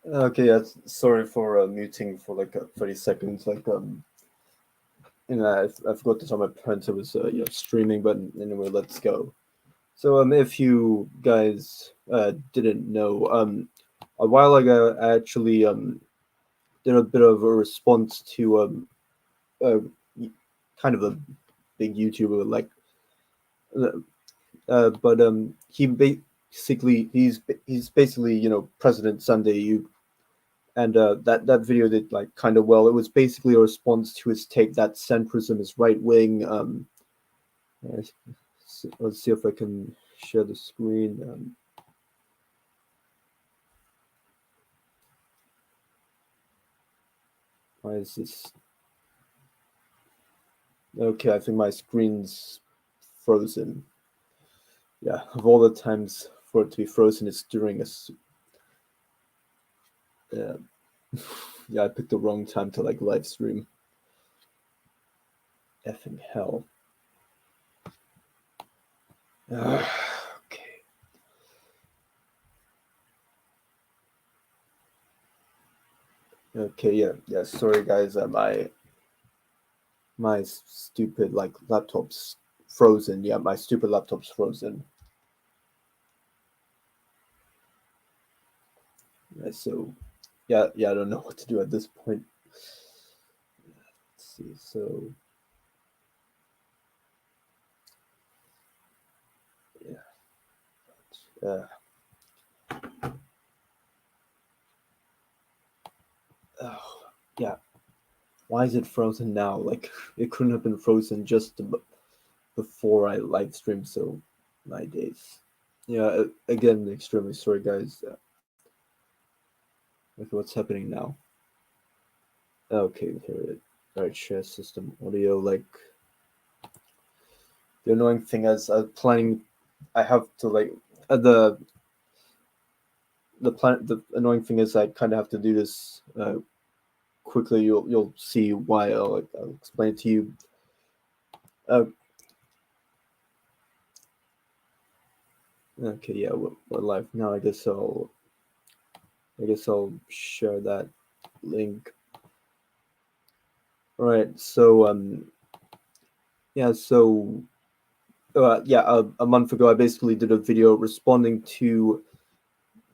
Okay, yeah, sorry for muting for like 30 seconds. I forgot to tell my parents it was streaming, but anyway, let's go. So if you guys didn't know, a while ago I actually did a bit of a response to uh, kind of a big YouTuber uh, but he's basically President Sunday. You and that video did like kind of well. It was basically a response to his take that centrism is right wing. Let's see if I can share the screen. Why is this? Okay, I think my screen's frozen. Yeah, of all the times for it to be frozen, it's during uh, yeah, I picked the wrong time to like live stream. Effing hell. Okay. Okay. Yeah. Yeah. Sorry, guys. My stupid like laptop's frozen. Yeah, my stupid laptop's frozen. Yeah, so yeah, I don't know what to do at this point. Let's see. So yeah. Oh, yeah. Why is it frozen now? Like it couldn't have been frozen just before I live streamed. So my days. Yeah. Again, extremely sorry, guys. With what's happening now. Okay, here it. Alright, share system audio. Like the annoying thing is, planning. I have to like the annoying thing is I kind of have to do this quickly. You'll see why. I'll explain it to you. Uh, okay, yeah, we're live now. I guess I'll share that link. All right. So yeah. So yeah. A month ago, I basically did a video responding to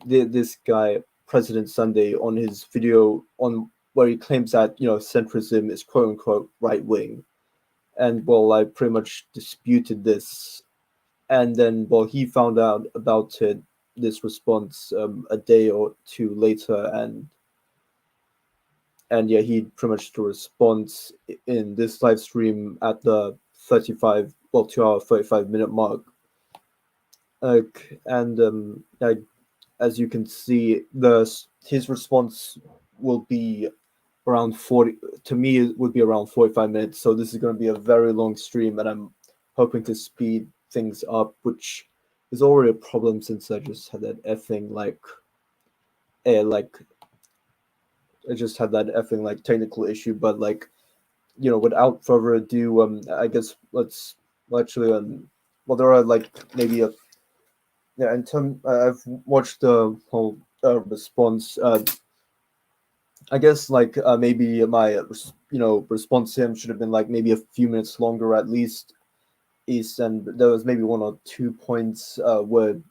this guy President Sunday on his video on where he claims that centrism is quote unquote right wing, and well, I pretty much disputed this, and then well, he found out about it, this response a day or two later, and yeah, he pretty much did a response in this live stream at the 2 hour 35 minute mark. And as you can see, the his response will be around 40. To me, it would be around 45 minutes. So this is going to be a very long stream, and I'm hoping to speed things up, which is already a problem since I just had that effing like I just had that effing like technical issue. But like without further ado, I guess let's actually well, there are like maybe a yeah. In term, I've watched the whole response. I guess like maybe my response to him should have been like maybe a few minutes longer at least. Is and there was maybe 1 or 2 points where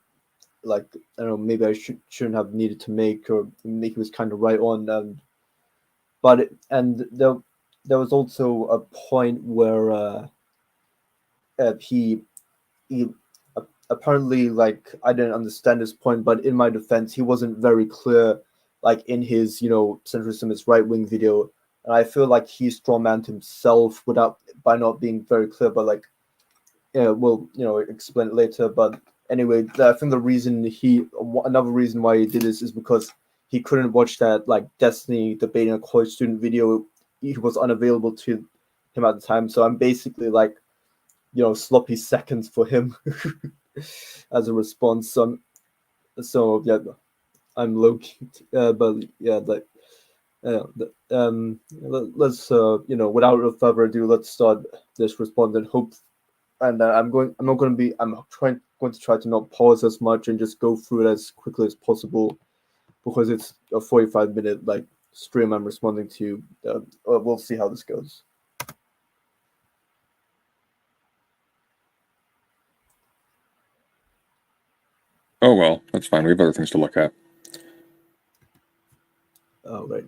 like I don't know, maybe I shouldn't have needed to make, or maybe he was kind of right on. And there was also a point where he apparently, like, I didn't understand his point, but in my defense, he wasn't very clear, like in his centrism is right wing video, and I feel like he strawmanned himself without by not being very clear. But like, yeah, we'll explain it later. But anyway, I think the reason another reason why he did this is because he couldn't watch that like Destiny debating a college student video. He was unavailable to him at the time, so I'm basically like sloppy seconds for him as a response. So yeah, I'm low key, but yeah, like let's without further ado, let's start this response and hope. And I'm not going to be. I'm going to try to not pause as much and just go through it as quickly as possible. because it's a 45-minute like stream I'm responding to. We'll see how this goes. Oh well, that's fine. We have other things to look at. Oh right.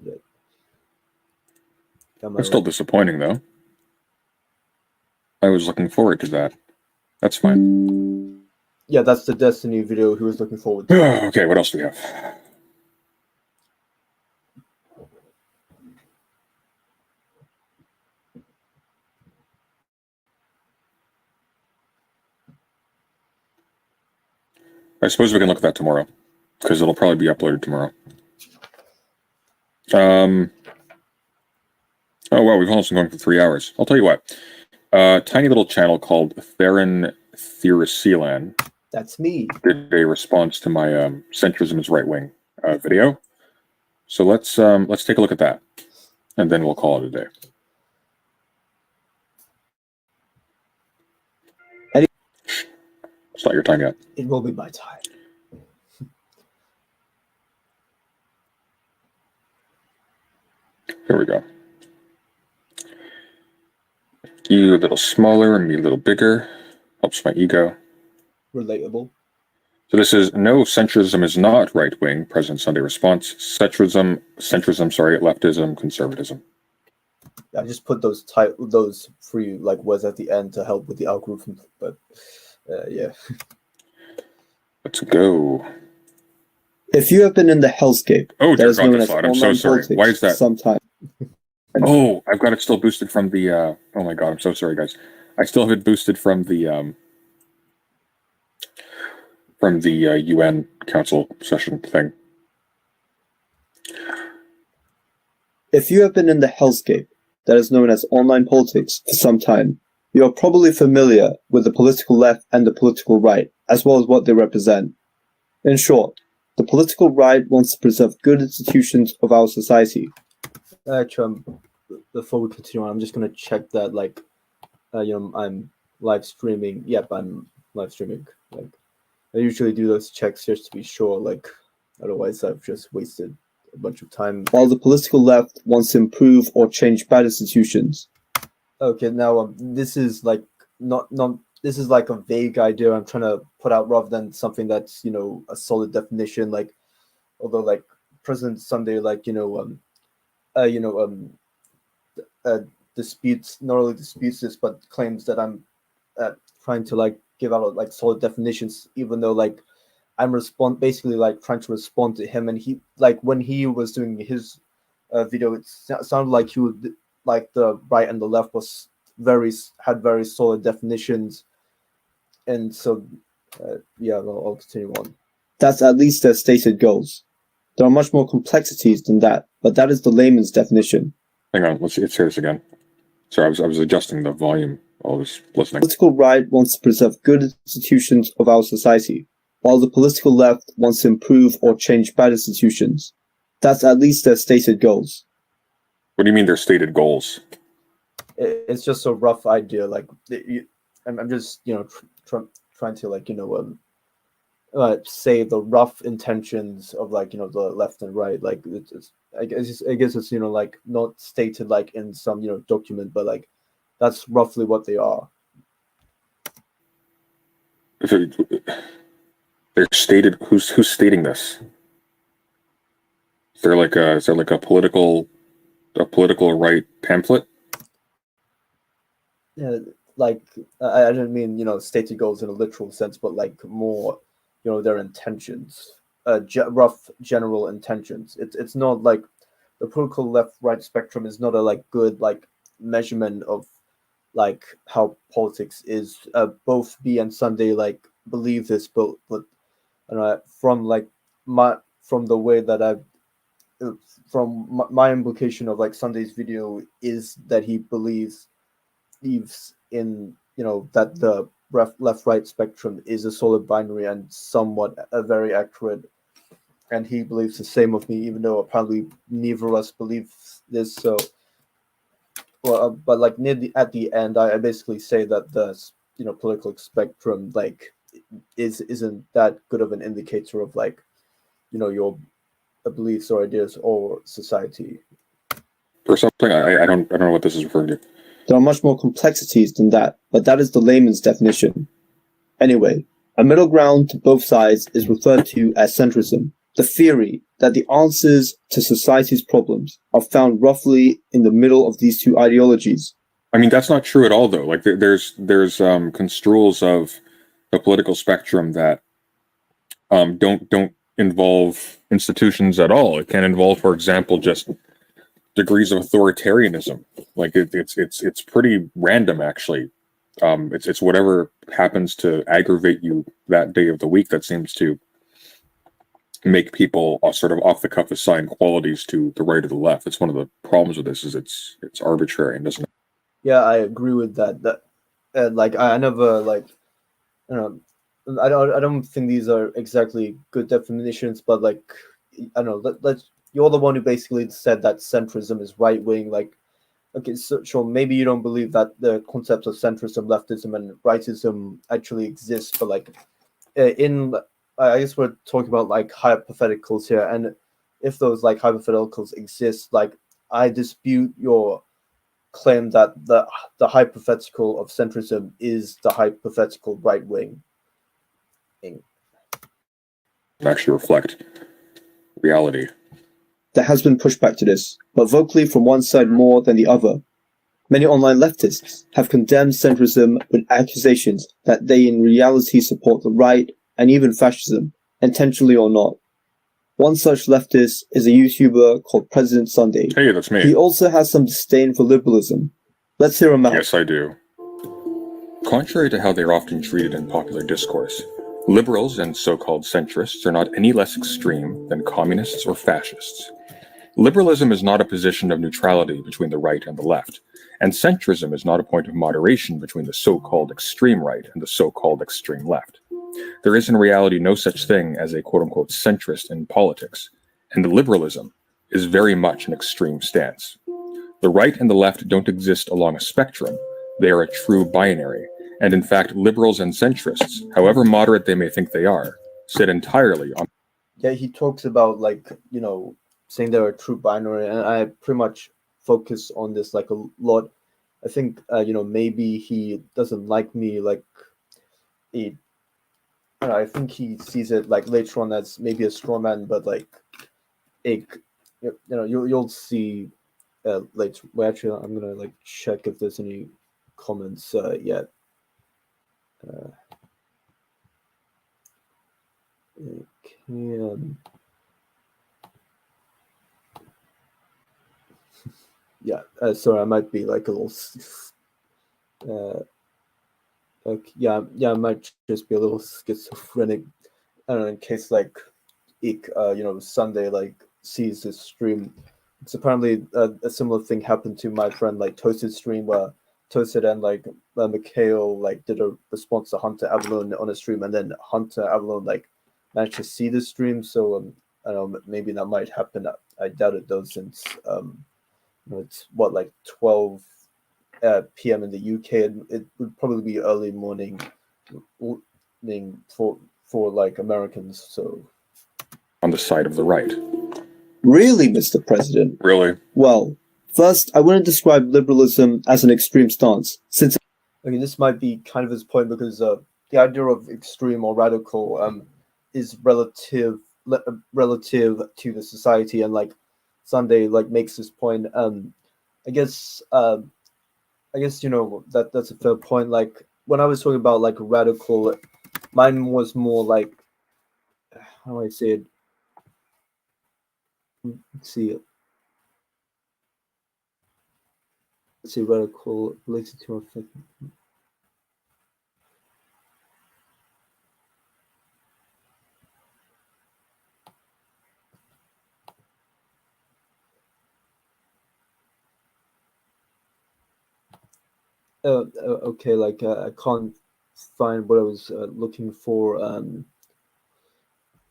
It's still disappointing though. I was looking forward to that. That's fine. Yeah, that's the Destiny video he was looking forward to. Okay, what else do we have? I suppose we can look at that tomorrow, because it'll probably be uploaded tomorrow. Oh wow, we've almost been going for 3 hours. I'll tell you what. Tiny little channel called Theron Theoricilan. That's me. Did a response to my centrism is right wing video. So let's take a look at that, and then we'll call it a day. It's not your time yet. It will be my time. Here we go. You a little smaller and me a little bigger. Helps my ego. Relatable. So this is no, centrism is not right wing. President Sunday response. Centrism, leftism, conservatism. I just put those free like words at the end to help with the algorithm, but yeah. Let's go. If you have been in the hellscape, oh dear God, that's loud. I'm so sorry. Why is that? Sometime. Oh, I've got it still boosted from the. Oh my God, I'm so sorry, guys. I still have it boosted from the UN Council session thing. If you have been in the hellscape that is known as online politics for some time, you are probably familiar with the political left and the political right, as well as what they represent. In short, the political right wants to preserve good institutions of our society. Actually, before we continue on, I'm just going to check that, like, I'm live streaming. Yep, I'm live streaming. Like, I usually do those checks just to be sure, like, otherwise I've just wasted a bunch of time. While the political left wants to improve or change bad institutions. Okay, now this is like this is like a vague idea I'm trying to put out rather than something that's a solid definition. Like, although like President Sunday disputes not only disputes this but claims that I'm trying to like give out like solid definitions, even though like I'm basically like trying to respond to him, and he like when he was doing his video, it sounded like he would like the right and the left had very solid definitions, and so yeah, I'll continue on. That's at least their stated goals. There are much more complexities than that, but that is the layman's definition. Hang on, let's hear this again. Sorry, I was adjusting the volume while I was listening. The political right wants to preserve good institutions of our society, while the political left wants to improve or change bad institutions. That's at least their stated goals. What do you mean their stated goals? It's just a rough idea. Like, I'm just trying to like say the rough intentions of like the left and right. Like I guess it's like not stated like in some document, but like that's roughly what they are. They're stated. Who's stating this? Is there like a political right pamphlet? Yeah, like I didn't mean stated goals in a literal sense, but like more their intentions, rough general intentions. It's not like the political left-right spectrum is not a like good like measurement of like how politics is. Both B and Sunday like believe this, but from like from the way that my implication of like Sunday's video is that he believes in that the left-right spectrum is a solid binary and somewhat very accurate, and he believes the same of me, even though apparently neither of us believe this. So, but like at the end, I basically say that the political spectrum like isn't that good of an indicator of like your beliefs or ideas or society. Or something. I don't know what this is referring to. There are much more complexities than that, but that is the layman's definition. Anyway, a middle ground to both sides is referred to as centrism, the theory that the answers to society's problems are found roughly in the middle of these two ideologies. I mean, that's not true at all, though. Like, there's construals of the political spectrum that don't involve institutions at all. It can involve, for example, just degrees of authoritarianism. Like it's pretty random, actually. It's whatever happens to aggravate you that day of the week that seems to make people sort of off the cuff assign qualities to the right or the left. It's one of the problems with this is it's arbitrary and doesn't. Yeah, I agree with that. Like I never like, you know, I don't think these are exactly good definitions, but like I don't know. Let's you're the one who basically said that centrism is right wing. Like, okay, so sure, maybe you don't believe that the concepts of centrism, leftism, and rightism actually exist, but like in I guess we're talking about like hypotheticals here, and if those like hypotheticals exist, like I dispute your claim that the hypothetical of centrism is the hypothetical right wing. Actually reflect reality. There has been pushback to this, but vocally from one side more than the other. Many online leftists have condemned centrism with accusations that they in reality support the right and even fascism, intentionally or not. One such leftist is a YouTuber called President Sunday. Hey, that's me. He also has some disdain for liberalism. Let's hear him out. Yes, I do. Contrary to how they are often treated in popular discourse, liberals and so-called centrists are not any less extreme than communists or fascists. Liberalism is not a position of neutrality between the right and the left, and centrism is not a point of moderation between the so-called extreme right and the so-called extreme left. There is in reality no such thing as a quote-unquote centrist in politics, and liberalism is very much an extreme stance. The right and the left don't exist along a spectrum, they are a true binary, and in fact liberals and centrists, however moderate they may think they are, sit entirely on... Yeah, he talks about like, saying they're a true binary, and I pretty much focus on this like a lot. I think maybe he doesn't like me, like I think he sees it like later on as maybe a straw man, but like you'll see later. Well, actually, I'm gonna like check if there's any comments yet. Okay, yeah, sorry, I might be like a little. Okay, yeah, I might just be a little schizophrenic. I don't know, in case like, Sunday like sees this stream. It's apparently a similar thing happened to my friend like Toasted's stream, where Toasted and like Mikhail like did a response to Hunter Avalon on a stream, and then Hunter Avalon like managed to see the stream. So I don't know, maybe that might happen. I doubt it though, since it's what like 12 p.m. in the UK, and it would probably be early morning for like Americans. So on the side of the right. Really, Mr. President? Really? Well, first, I wouldn't describe liberalism as an extreme stance, since this might be kind of his point, because the idea of extreme or radical is relative to the society, and like Sunday like makes this point. I guess that's a fair point. Like when I was talking about like radical, mine was more like, how do I say it? Let's see. Let's see, radical related to effect. Okay, like I can't find what I was looking for.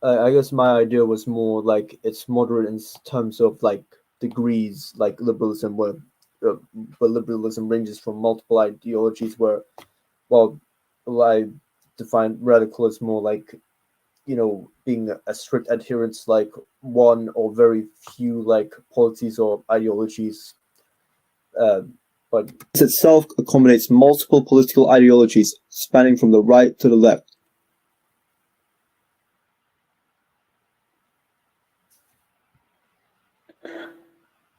I guess my idea was more like it's moderate in terms of like degrees, like liberalism, where liberalism ranges from multiple ideologies. Where, well, I define radical as more like being a strict adherence like one or very few like policies or ideologies, but itself accommodates multiple political ideologies spanning from the right to the left.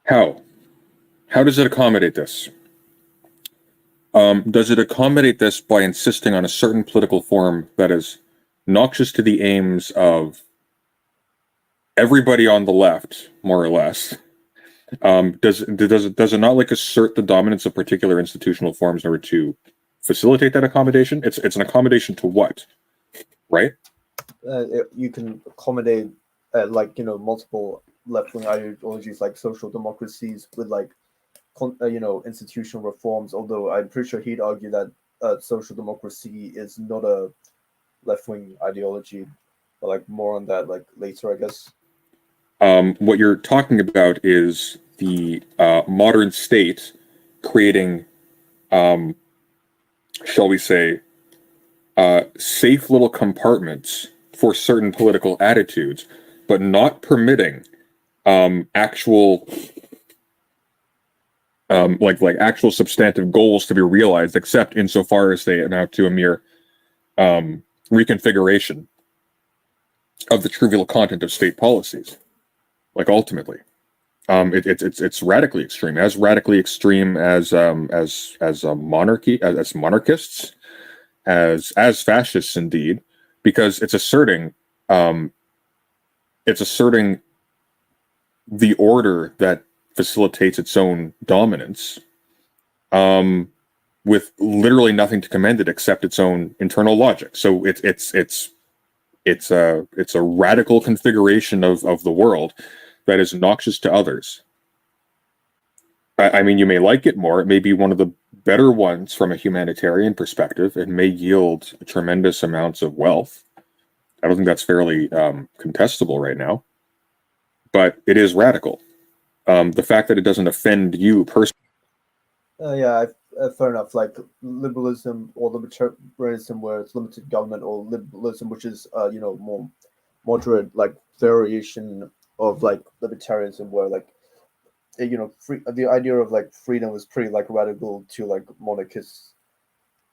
How? How does it accommodate this? Does it accommodate this by insisting on a certain political form that is noxious to the aims of everybody on the left, more or less? Does it not like assert the dominance of particular institutional forms in order to facilitate that accommodation? It's an accommodation to what, right? You can accommodate multiple left-wing ideologies like social democracies with like institutional reforms. Although I'm pretty sure he'd argue that social democracy is not a left-wing ideology, but like more on that like later, I guess. What you're talking about is the modern state creating, shall we say, safe little compartments for certain political attitudes, but not permitting actual actual substantive goals to be realized, except insofar as they amount to a mere reconfiguration of the trivial content of state policies. Like ultimately, it's radically extreme, as monarchy, as monarchists, as fascists indeed, because it's asserting the order that facilitates its own dominance, with literally nothing to commend it except its own internal logic. So it's a radical configuration of the world that is noxious to others. I mean, you may like it more. It may be one of the better ones from a humanitarian perspective. It may yield tremendous amounts of wealth. I don't think that's fairly contestable right now. But it is radical. The fact that it doesn't offend you personally. Fair enough. Like liberalism or libertarianism, where it's limited government, or liberalism, which is more moderate, like variation of like libertarianism, where like the idea of like freedom was pretty like radical to like monarchists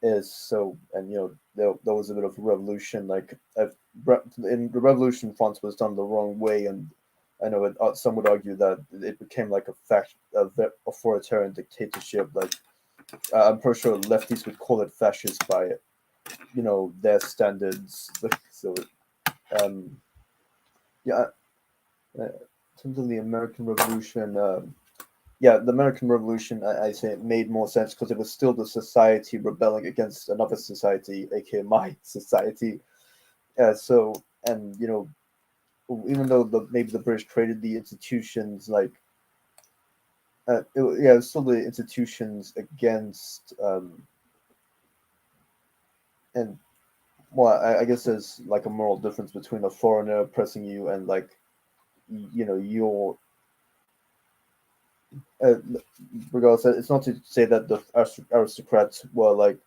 is. So, and there was a bit of a revolution, like in the revolution France was done the wrong way, and I know some would argue that it became like a authoritarian dictatorship. Like I'm pretty sure lefties would call it fascist by their standards. So yeah, in terms of the American Revolution, the American Revolution, I say it made more sense because it was still the society rebelling against another society, aka my society. So, and even though maybe the British created the institutions, like it was still the institutions against, and well, I guess there's like a moral difference between a foreigner oppressing you and like your regardless. It's not to say that the aristocrats were like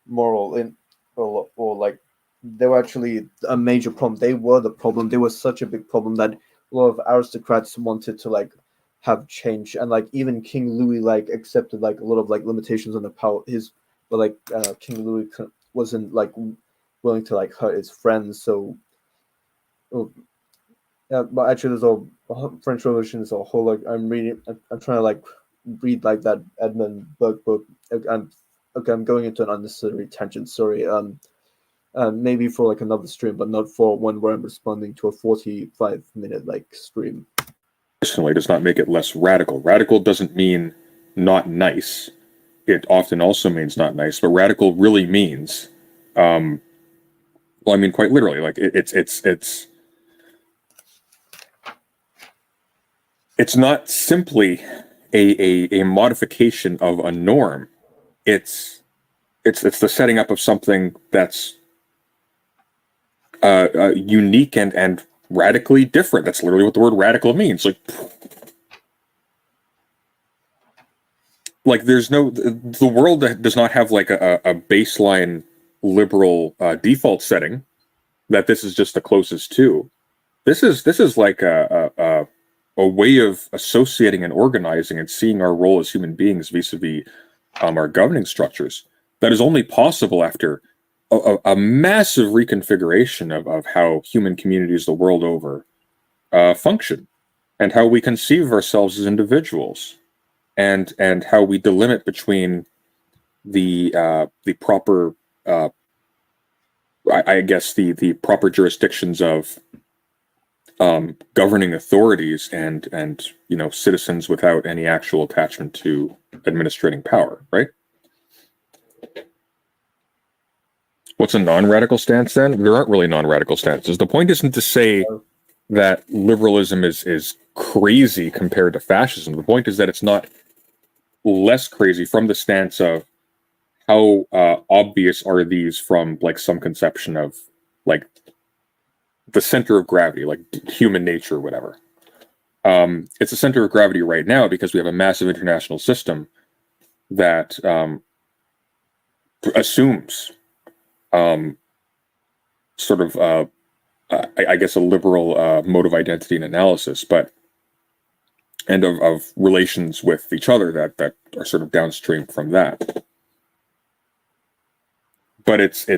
moral in or like they were actually a major problem. They were the problem. They were such a big problem that a lot of aristocrats wanted to like have change, and like even King Louis like accepted like a lot of like limitations on the power but like King Louis wasn't like willing to like hurt his friends. So yeah, but actually there's a French Revolution is a whole like I'm trying to like read like that Edmund Burke book. I'm going into an unnecessary tangent, sorry. Maybe for like another stream, but not for one where I'm responding to a 45-minute like stream. Personally, does not make it less radical. Radical doesn't mean not nice. It often also means not nice, but radical really means, well, I mean, quite literally, like it's not simply a modification of a norm. It's the setting up of something that's unique and radically different. That's literally what the word radical means. Like there's the world that does not have like a baseline liberal default setting, that this is just the closest to. This is like a way of associating and organizing and seeing our role as human beings vis-a-vis our governing structures that is only possible after a massive reconfiguration of how human communities the world over function, and how we conceive of ourselves as individuals, and how we delimit between the proper I guess the proper jurisdictions of governing authorities and citizens without any actual attachment to administrating power, right? What's a non-radical stance then? There aren't really non-radical stances. The point isn't to say that liberalism is crazy compared to fascism. The point is that it's not less crazy from the stance of how obvious are these from like some conception of like the center of gravity, like human nature or whatever. It's a center of gravity right now because we have a massive international system that assumes sort of I guess a liberal mode of identity and analysis, but and of relations with each other that are sort of downstream from that. But it's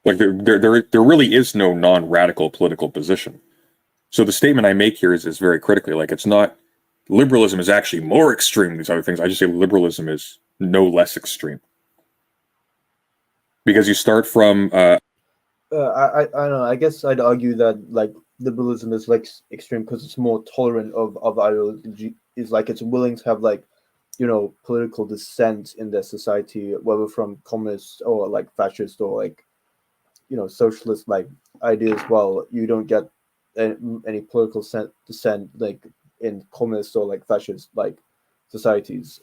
like there really is no non-radical political position. So the statement I make here is very critically, like, it's not liberalism is actually more extreme than these other things. I just say liberalism is no less extreme. Because you start from I don't know. I guess I'd argue that like liberalism is like extreme because it's more tolerant of ideology. Is like it's willing to have like political dissent in their society, whether from communist or like fascist or like socialist like ideas. Well, you don't get any political dissent like in communist or like fascist like societies.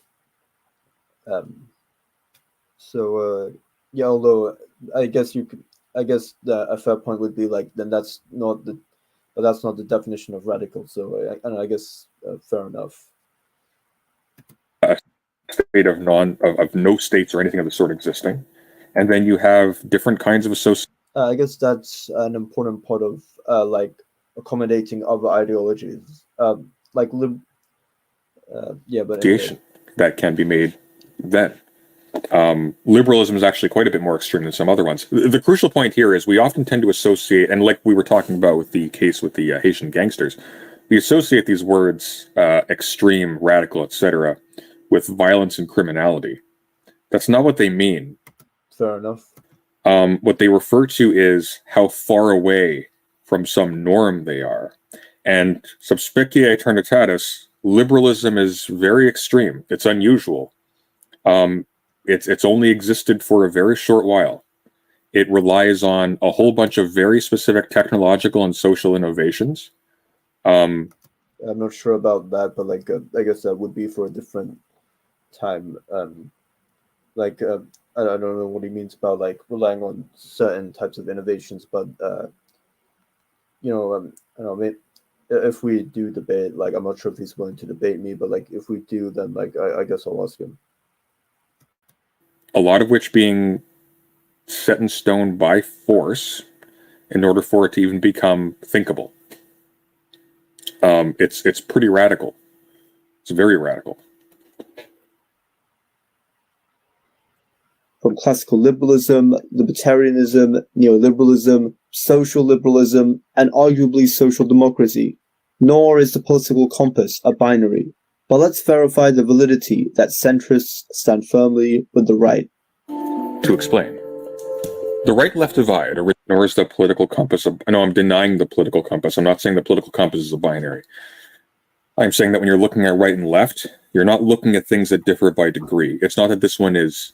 Yeah, although I guess a fair point would be like then that's not the definition of radical. So I guess fair enough. a state of no states or anything of the sort existing, and then you have different kinds of associations. I guess that's an important part of like accommodating other ideologies, like yeah, but anyway. That can be made then. Liberalism is actually quite a bit more extreme than some other ones. The crucial point here is we often tend to associate, and like we were talking about with the case with the Haitian gangsters, we associate these words, extreme, radical, etc., with violence and criminality. That's not what they mean. Fair enough. What they refer to is how far away from some norm they are. And subspicia aeternitatis, liberalism is very extreme. It's unusual. It's only existed for a very short while. It relies on a whole bunch of very specific technological and social innovations. I'm not sure about that, but like I guess that would be for a different time. I don't know what he means about like relying on certain types of innovations, but I don't know. Maybe if we do debate, like I'm not sure if he's willing to debate me, but like if we do, then like I guess I'll ask him. A lot of which being set in stone by force in order for it to even become thinkable. It's pretty radical. It's very radical. From classical liberalism, libertarianism, neoliberalism, social liberalism, and arguably social democracy. Nor is the political compass a binary. But let's verify the validity that centrists stand firmly with the right. To explain, the right-left divide, nor is the political compass. No, I'm denying the political compass. I'm not saying the political compass is a binary. I'm saying that when you're looking at right and left, you're not looking at things that differ by degree. It's not that this one is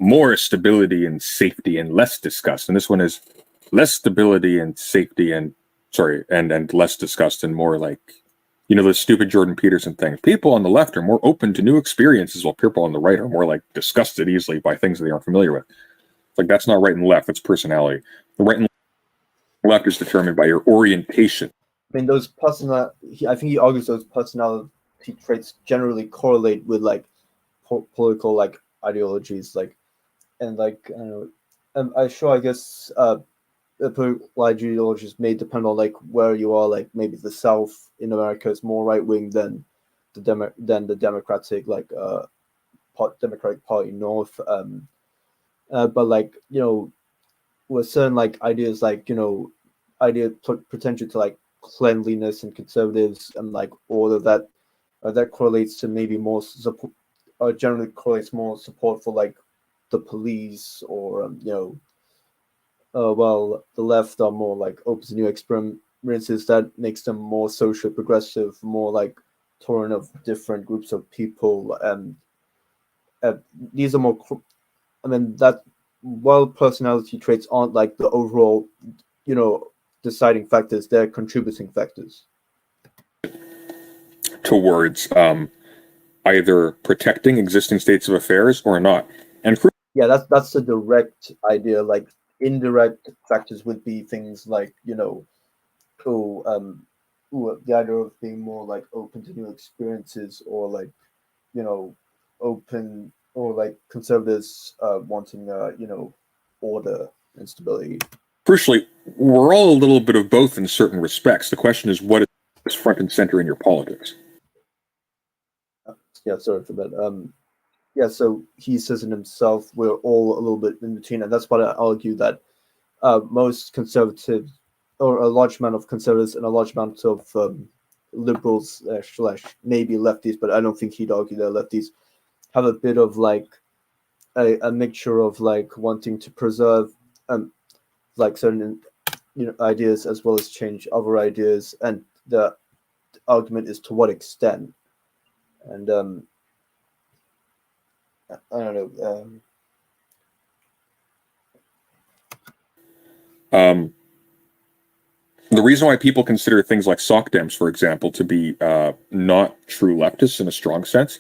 more stability and safety and less disgust, and this one is less stability and safety and less disgust and more like, the stupid Jordan Peterson thing. People on the left are more open to new experiences, while people on the right are more like disgusted easily by things they aren't familiar with. Like, that's not right and left, that's personality. The right and left is determined by your orientation. I mean, I think he argues those personality traits generally correlate with like political like ideologies, like, and like I don't know, I guess the political ideologies may depend on like where you are. Like maybe the South in America is more right wing than the Democratic Democratic Party North. But like with certain like ideas like idea potential to like cleanliness and conservatives and like all of that that correlates to maybe more support, generally correlates more support for like the police or well, the left are more like open to new experiences that makes them more socially progressive, more like tolerant of different groups of people, and uh, these are more. I mean that while personality traits aren't like the overall, deciding factors, they're contributing factors. towards either protecting existing states of affairs or not. And Yeah, that's a direct idea. Like indirect factors would be things like oh, the idea of being more like open to new experiences, or like open, or like conservatives wanting order and stability. crucially, we're all a little bit of both in certain respects. The question is, what is front and center in your politics? Yeah, sorry for that. Yeah, so he says in himself, we're all a little bit in between, and that's what I argue that most conservatives, or a large amount of conservatives and a large amount of liberals slash maybe lefties, but I don't think he'd argue they're lefties, have a bit of like a mixture of like wanting to preserve like certain ideas as well as change other ideas, and the argument is to what extent. And I don't know. Um, the reason why people consider things like sock dems, for example, to be not true leftists in a strong sense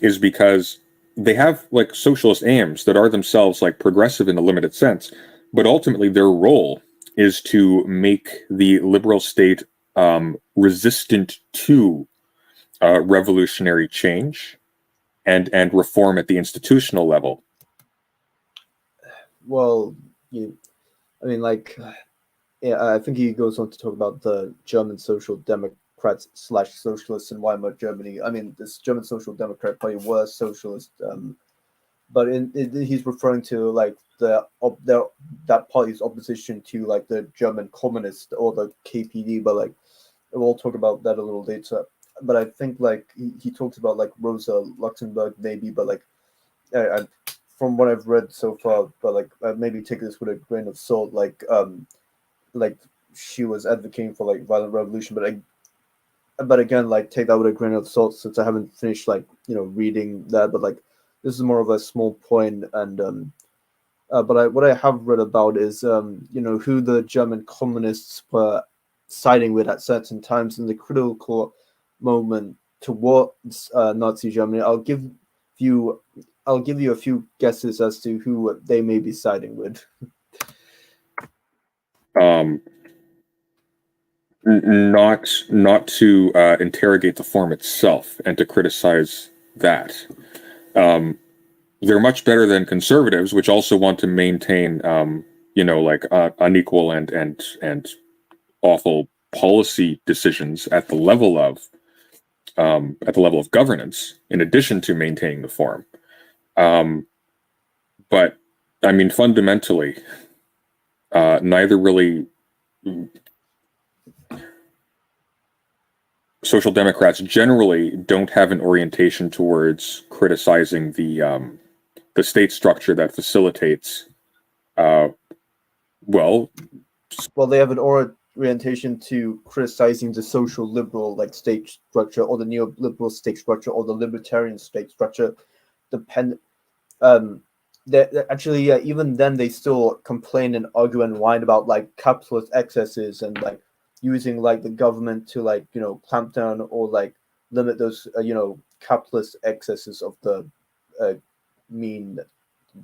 is because they have like socialist aims that are themselves like progressive in a limited sense, but ultimately their role is to make the liberal state resistant to revolutionary change and reform at the institutional level. Well, I mean, like, yeah, I think he goes on to talk about the German Social Democrats slash socialists in Weimar Germany. I mean, this German Social Democrat Party was socialist, but he's referring to like that party's opposition to like the German Communist or the KPD. But like, we'll talk about that a little later. But I think like he talks about like Rosa Luxemburg maybe, but like I, from what I've read so far, but like maybe take this with a grain of salt. Like she was advocating for like violent revolution, but again, like take that with a grain of salt since I haven't finished like reading that. But like this is more of a small point, and but what I have read about is who the German communists were siding with at certain times in the critical moment towards Nazi Germany. You I'll give you a few guesses as to who they may be siding with. Um, not to interrogate the form itself and to criticize that. They're much better than conservatives, which also want to maintain, like unequal and awful policy decisions at the level of governance, in addition to maintaining the form. But I mean, fundamentally, neither really. Social Democrats generally don't have an orientation towards criticizing the state structure that facilitates. Uh, well, They have an orientation to criticizing the social liberal like state structure, or the neoliberal state structure, or the libertarian state structure. Depend. Um, actually, yeah, even then they still complain and argue and whine about like capitalist excesses and like using like the government to like clamp down or like limit those capitalist excesses of the uh, mean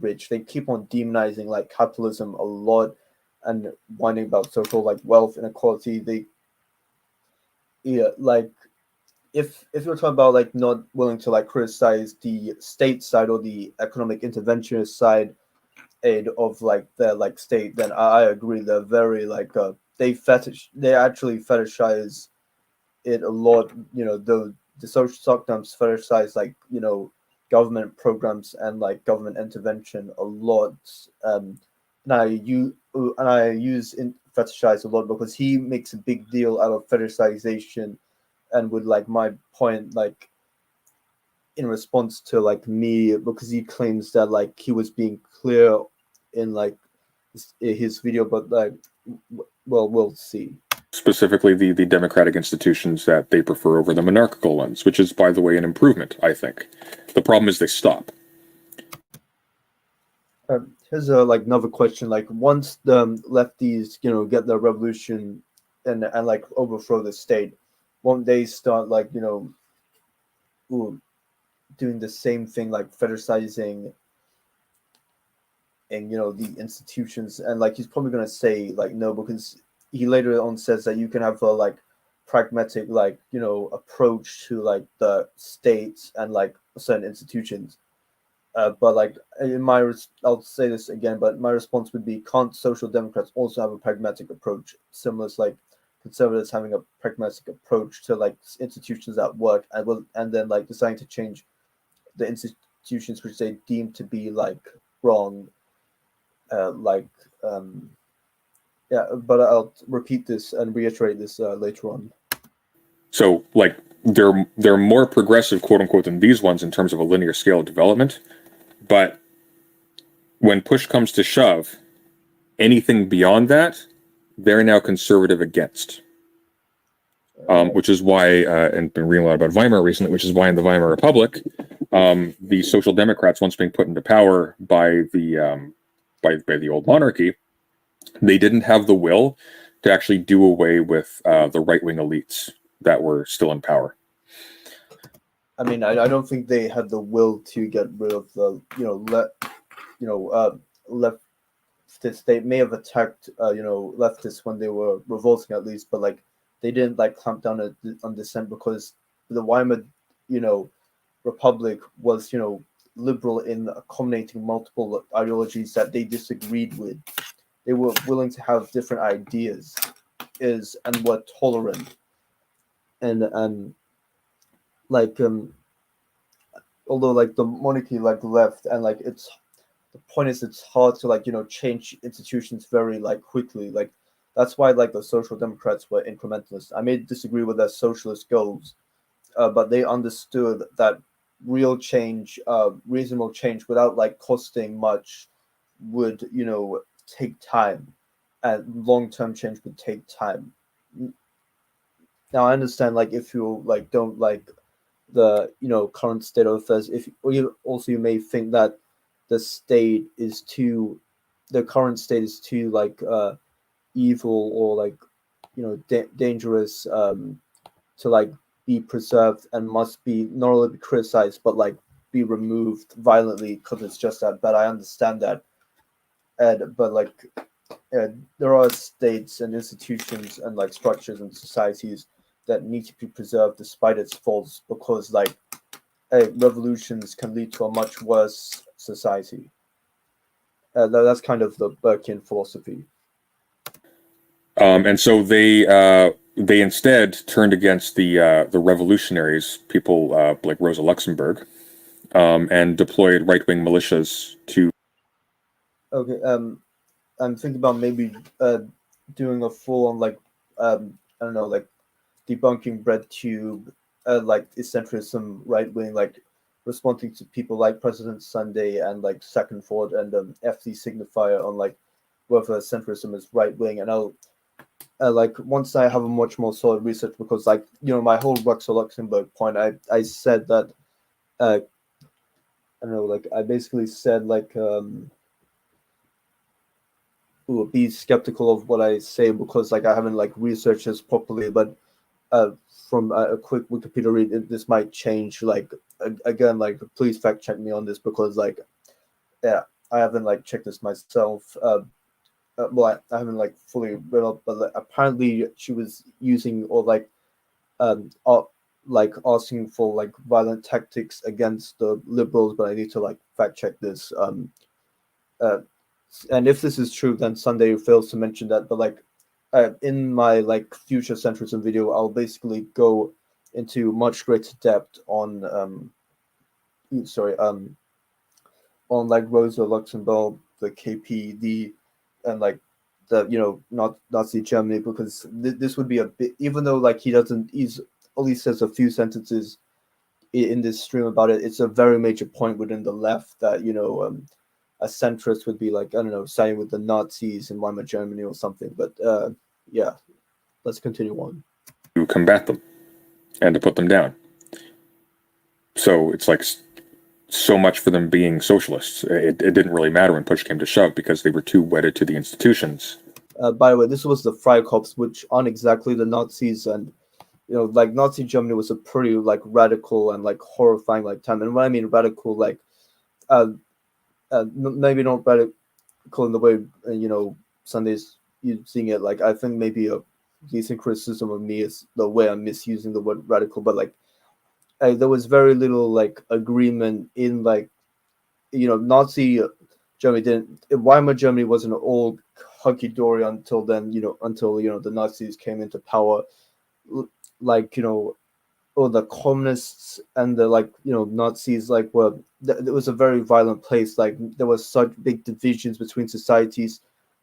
rich. They keep on demonizing like capitalism a lot and whining about social like wealth inequality. They, yeah, like if you're talking about like not willing to like criticize the state side or the economic interventionist side aid of like their like state, then I agree. They're very like they actually fetishize it a lot. The social stockdoms fetishize like government programs and like government intervention a lot. And I use fetishize a lot because he makes a big deal out of fetishization, and would like my point like in response to like me, because he claims that like he was being clear in like his video, but like well, we'll see. Specifically, the democratic institutions that they prefer over the monarchical ones, which is, by the way, an improvement, I think. The problem is they stop. Here's a like another question. Like once the lefties, get their revolution and like overthrow the state, won't they start like doing the same thing, like fetishizing and the institutions? And like he's probably gonna say like no, because he later on says that you can have a like pragmatic like approach to like the states and like certain institutions. But like I'll say this again, but my response would be: can't social democrats also have a pragmatic approach, similar to like conservatives having a pragmatic approach to like institutions at work, and then like deciding to change the institutions which they deem to be like wrong, like yeah. But I'll repeat this and reiterate this later on. So, like, they're more progressive, quote unquote, than these ones in terms of a linear scale of development. But when push comes to shove, anything beyond that, they're now conservative against. Which is why, and been reading a lot about Weimar recently, which is why in the Weimar Republic, the Social Democrats, once being put into power by the old monarchy, they didn't have the will to actually do away with the right wing elites that were still in power. I mean, I don't think they had the will to get rid of the leftists. They may have attacked leftists when they were revolting at least, but like they didn't like clamp down on dissent, because the Weimar Republic was liberal in accommodating multiple ideologies that they disagreed with. They were willing to have different ideas, and were tolerant, and like although like the monarchy like left, and like it's the point is it's hard to like change institutions very like quickly. Like that's why like the social democrats were incrementalists. I may disagree with their socialist goals, but they understood that real change, reasonable change without like costing much, would take time, and long-term change would take time. Now I understand like if you like don't like the current state of affairs, if or you also you may think that the state is too the current state is too like evil, or like dangerous, to like be preserved, and must be not only be criticized but like be removed violently because it's just that bad. I understand that, and but like there are states and institutions and like structures and societies that need to be preserved despite its faults, because like revolutions can lead to a much worse society. That's kind of the Burkean philosophy. And so they instead turned against the revolutionaries, people like Rosa Luxemburg, and deployed right wing militias to. Okay, I'm thinking about maybe doing a full on like I don't know, like debunking BreadTube, like centrism, right wing, like responding to people like President Sunday and like Second Thought and FD Signifier on like whether centrism is right wing. And I'll like once I have a much more solid research, because like my whole Rosa Luxemburg point, I said that I don't know, like I basically said like be skeptical of what I say, because like I haven't like researched this properly. But uh, from a quick Wikipedia read, this might change. Like again, like please fact check me on this, because like yeah, I haven't like checked this myself. Well, I haven't like fully read up, but like, apparently she was using or like um art, like asking for like violent tactics against the liberals, but I need to like fact check this. Uh, and if this is true, then Sunday fails to mention that. But like, in my like future centrism video, I'll basically go into much greater depth on sorry on like Rosa Luxemburg, the KPD, and like the not Nazi Germany, because this would be a bit, even though like he's only says a few sentences in this stream about it. It's a very major point within the left that a centrist would be like, I don't know, siding with the Nazis in Weimar Germany or something. But yeah, let's continue on. To combat them and to put them down. So it's like so much for them being socialists. It didn't really matter when push came to shove because they were too wedded to the institutions. By the way, this was the Freikorps, which aren't exactly the Nazis, and like Nazi Germany was a pretty like radical and like horrifying like time. And when I mean radical, like maybe not radical in the way Sunday's using it. Like I think maybe a decent criticism of me is the way I'm misusing the word radical, but like there was very little like agreement in like Nazi Germany didn't. Weimar Germany wasn't all hunky dory until then. Until the Nazis came into power. Like or the communists and the like Nazis like were it was a very violent place. Like there was such big divisions between societies.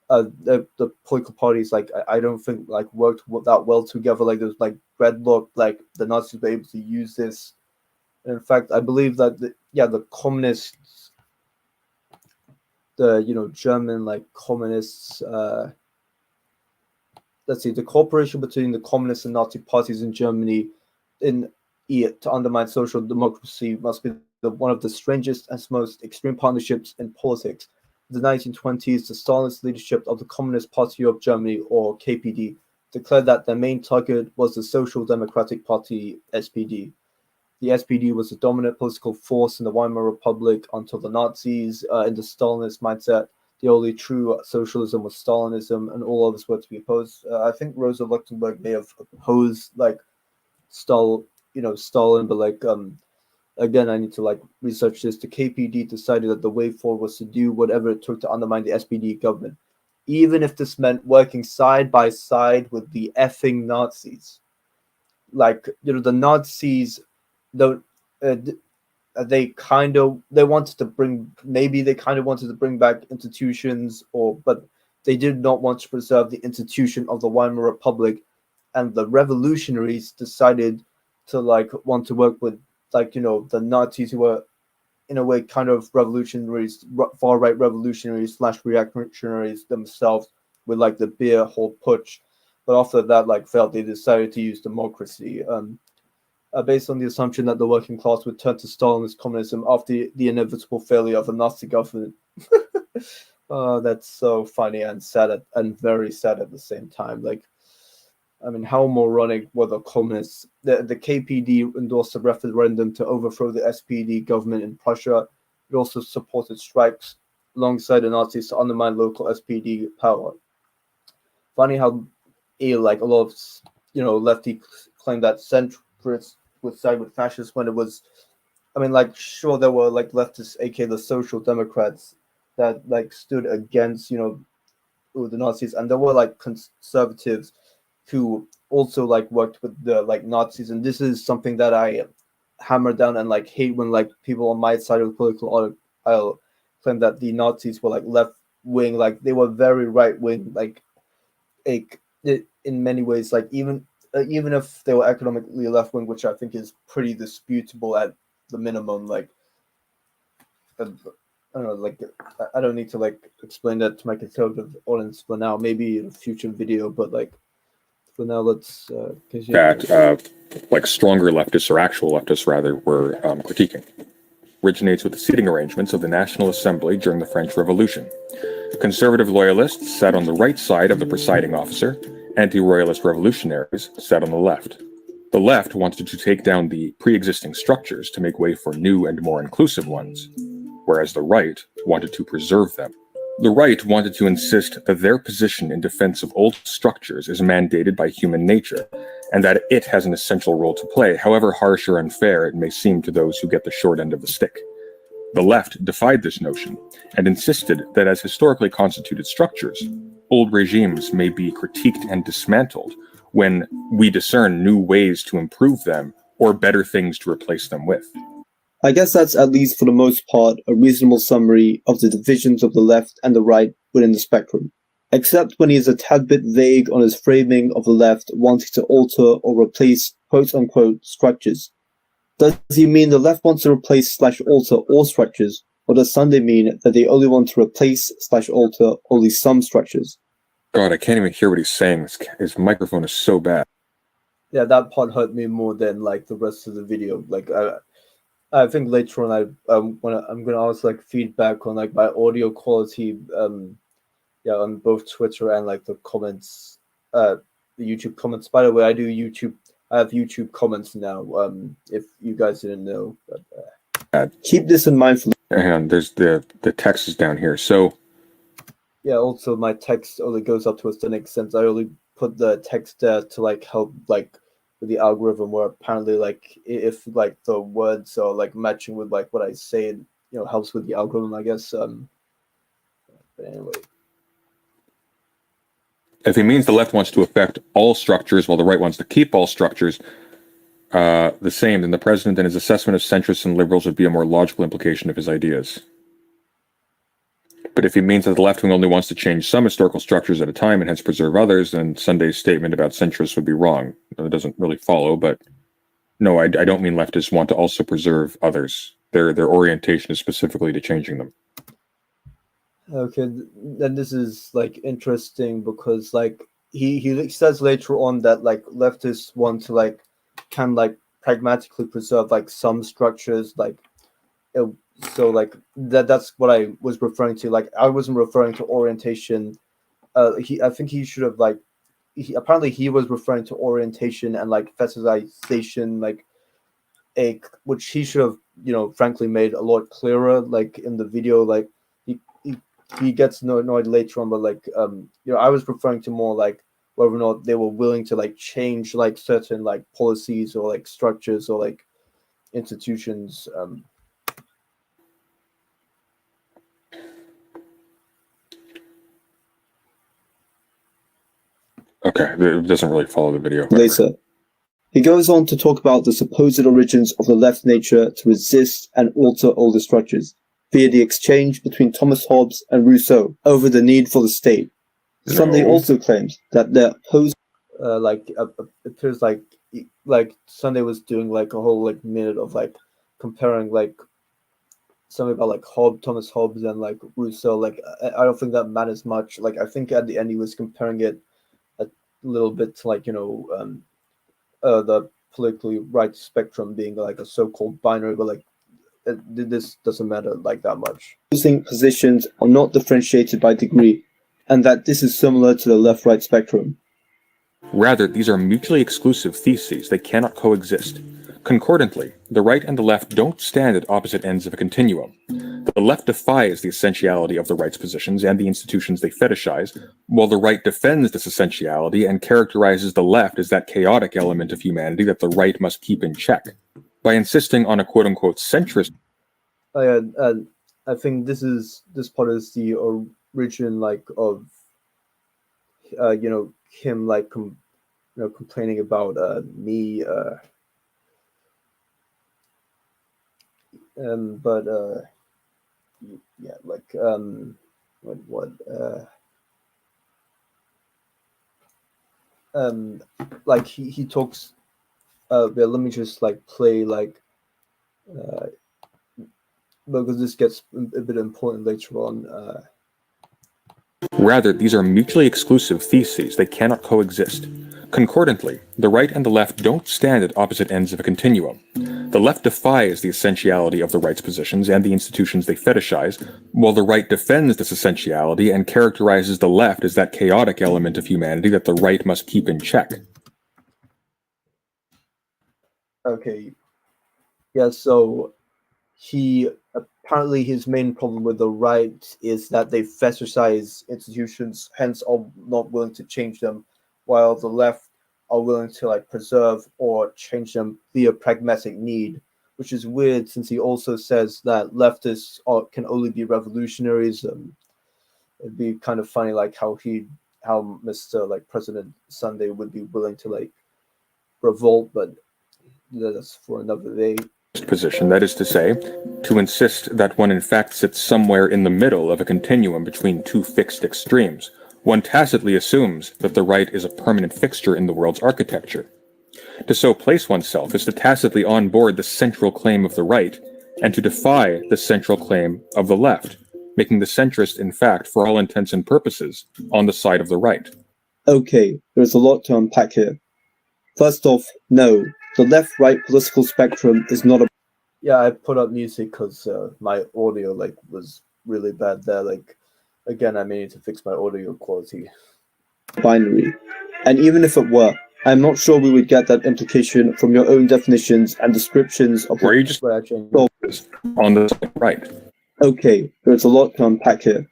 The political parties like I don't think like worked that well together. Like there was like gridlock. Like the Nazis were able to use this. And in fact, I believe that the communists, the German like communists. Let's see, the cooperation between the communist and Nazi parties in Germany to undermine social democracy must be one of the strangest and most extreme partnerships in politics. In the 1920s, the Stalinist leadership of the Communist Party of Germany, or KPD, declared that their main target was the Social Democratic Party, SPD. The SPD was the dominant political force in the Weimar Republic until the Nazis. In the Stalinist mindset, the only true socialism was Stalinism, and all others were to be opposed. I think Rosa Luxemburg may have opposed like Stalin, but like again, I need to like research this. The KPD decided that the way forward was to do whatever it took to undermine the SPD government, even if this meant working side by side with the effing Nazis. Like the Nazis don't. They wanted to bring back institutions, but they did not want to preserve the institution of the Weimar Republic, and the revolutionaries decided to like want to work with like the Nazis, who were in a way kind of revolutionaries, far right revolutionaries / reactionaries themselves, with like the beer hall putsch. But after that like failed, they decided to use democracy. Based on the assumption that the working class would turn to Stalinist communism after the inevitable failure of the Nazi government. Oh, that's so funny and sad and very sad at the same time. Like, I mean, how moronic were the communists? The KPD endorsed a referendum to overthrow the SPD government in Prussia. It also supported strikes alongside the Nazis to undermine local SPD power. Funny how like a lot of lefty claim that centrists would side with fascists when it was, I mean, like sure there were like leftists, aka the Social Democrats, that like stood against the Nazis, and there were like conservatives who also like worked with the like Nazis. And this is something that I hammer down and like hate when like people on my side of the political aisle claim that the Nazis were like left wing. Like they were very right wing, like in many ways, like even if they were economically left wing, which I think is pretty disputable at the minimum. Like I don't know, like I don't need to like explain that to my conservative audience for now. Maybe in a future video, but like for now, let's continue. That like stronger leftists, or actual leftists rather, were critiquing. Originates with the seating arrangements of the National Assembly during the French Revolution. Conservative loyalists sat on the right side of the presiding officer. Anti-royalist revolutionaries sat on the left. The left wanted to take down the pre-existing structures to make way for new and more inclusive ones, whereas the right wanted to preserve them. The right wanted to insist that their position in defense of old structures is mandated by human nature, and that it has an essential role to play, however harsh or unfair it may seem to those who get the short end of the stick. The left defied this notion, and insisted that as historically constituted structures, old regimes may be critiqued and dismantled when we discern new ways to improve them or better things to replace them with. I guess that's, at least for the most part, a reasonable summary of the divisions of the left and the right within the spectrum, except when he is a tad bit vague on his framing of the left wanting to alter or replace quote-unquote structures. Does he mean the left wants to replace/alter all structures, or does Sunday mean that they only want to replace/alter only some structures? God, I can't even hear what he's saying. His microphone is so bad. Yeah, that part hurt me more than like the rest of the video. Like I think later on I'm gonna ask like feedback on like my audio quality. Yeah, on both Twitter and like the comments, the YouTube comments. By the way, I have YouTube comments now. If you guys didn't know, but, keep this in mind for. Hang on, there's the text is down here. So yeah, also my text only goes up to a certain extent. I only put the text there to like help like with the algorithm, where apparently like if like the words are like matching with like what I say, it helps with the algorithm, I guess. But anyway. If he means the left wants to affect all structures while the right wants to keep all structures the same, then the president and his assessment of centrists and liberals would be a more logical implication of his ideas. But if he means that the left wing only wants to change some historical structures at a time and hence preserve others, then Sunday's statement about centrists would be wrong. It doesn't really follow, but no, I don't mean leftists want to also preserve others. Their orientation is specifically to changing them. Okay, then this is like interesting because like he says later on that like leftists want to like kind of like pragmatically preserve like some structures, like so like that's what I was referring to. Like I wasn't referring to orientation. I think he should have like apparently he was referring to orientation and like fetishization, like which he should have frankly made a lot clearer like in the video. Like he gets annoyed later on, but like I was referring to more like whether or not they were willing to like change like certain like policies or like structures or like institutions. Okay, it doesn't really follow the video. Later, he goes on to talk about the supposed origins of the left nature to resist and alter older structures via the exchange between Thomas Hobbes and Rousseau over the need for the state. No. Sunday also claims that they're opposed. It appears like Sunday was doing like a whole like minute of like comparing like something about like Thomas Hobbes and like Rousseau. Like I don't think that matters much. Like I think at the end he was comparing it a little bit to like the politically right spectrum being like a so-called binary, but like this doesn't matter like that much. Opposing positions are not differentiated by degree, and that this is similar to the left-right spectrum. Rather, these are mutually exclusive theses. They cannot coexist. Concordantly, the right and the left don't stand at opposite ends of a continuum. The left defies the essentiality of the right's positions and the institutions they fetishize, while the right defends this essentiality and characterizes the left as that chaotic element of humanity that the right must keep in check. By insisting on a quote-unquote centrist... I think this part is the origin like of him like complaining about me but yeah, like like he talks but let me just like play like because this gets a bit important later on. Rather, these are mutually exclusive theses. They cannot coexist. Concordantly, the right and the left don't stand at opposite ends of a continuum. The left defies the essentiality of the right's positions and the institutions they fetishize, while the right defends this essentiality and characterizes the left as that chaotic element of humanity that the right must keep in check. Okay. Yeah, so he apparently his main problem with the right is that they fetishize institutions, hence are not willing to change them, while the left are willing to like preserve or change them via pragmatic need, which is weird since he also says that leftists can only be revolutionaries. It'd be kind of funny like how Mr. like President Sunday would be willing to like revolt, but that's for another day. Position, that is to say, to insist that one in fact sits somewhere in the middle of a continuum between two fixed extremes. One tacitly assumes that the right is a permanent fixture in the world's architecture. To so place oneself is to tacitly onboard the central claim of the right, and to defy the central claim of the left, making the centrist, in fact, for all intents and purposes, on the side of the right. Okay, there's a lot to unpack here. First off, no, the left-right political spectrum is not a... Yeah, I put up music because my audio like was really bad there. Like, again, I may need to fix my audio quality. Binary. And even if it were, I'm not sure we would get that implication from your own definitions and descriptions of... Where you just on the right. Okay, there's a lot to unpack here.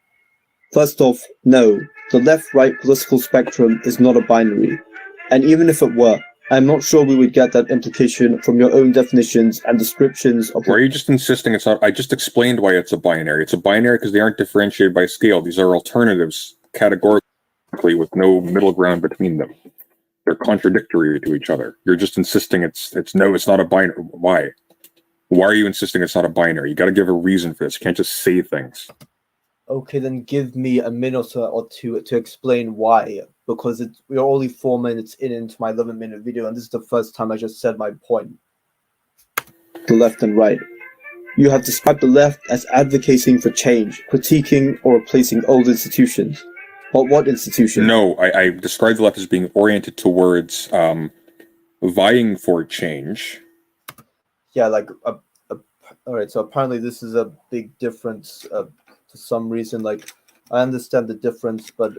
First off, no, the left-right political spectrum is not a binary. And even if it were, I'm not sure we would get that implication from your own definitions and descriptions of... Why are you just insisting it's not? I just explained why it's a binary. It's a binary because they aren't differentiated by scale. These are alternatives categorically with no middle ground between them. They're contradictory to each other. You're just insisting it's not a binary. Why? Why are you insisting it's not a binary? You got to give a reason for this. You can't just say things. Okay, then give me a minute or two to explain why. Because we're only 4 minutes into my 11-minute video, and this is the first time I just said my point. The left and right. You have described the left as advocating for change, critiquing or replacing old institutions. But what institutions? No, I described the left as being oriented towards vying for change. Yeah, like, all right, so apparently this is a big difference for some reason. Like, I understand the difference, but,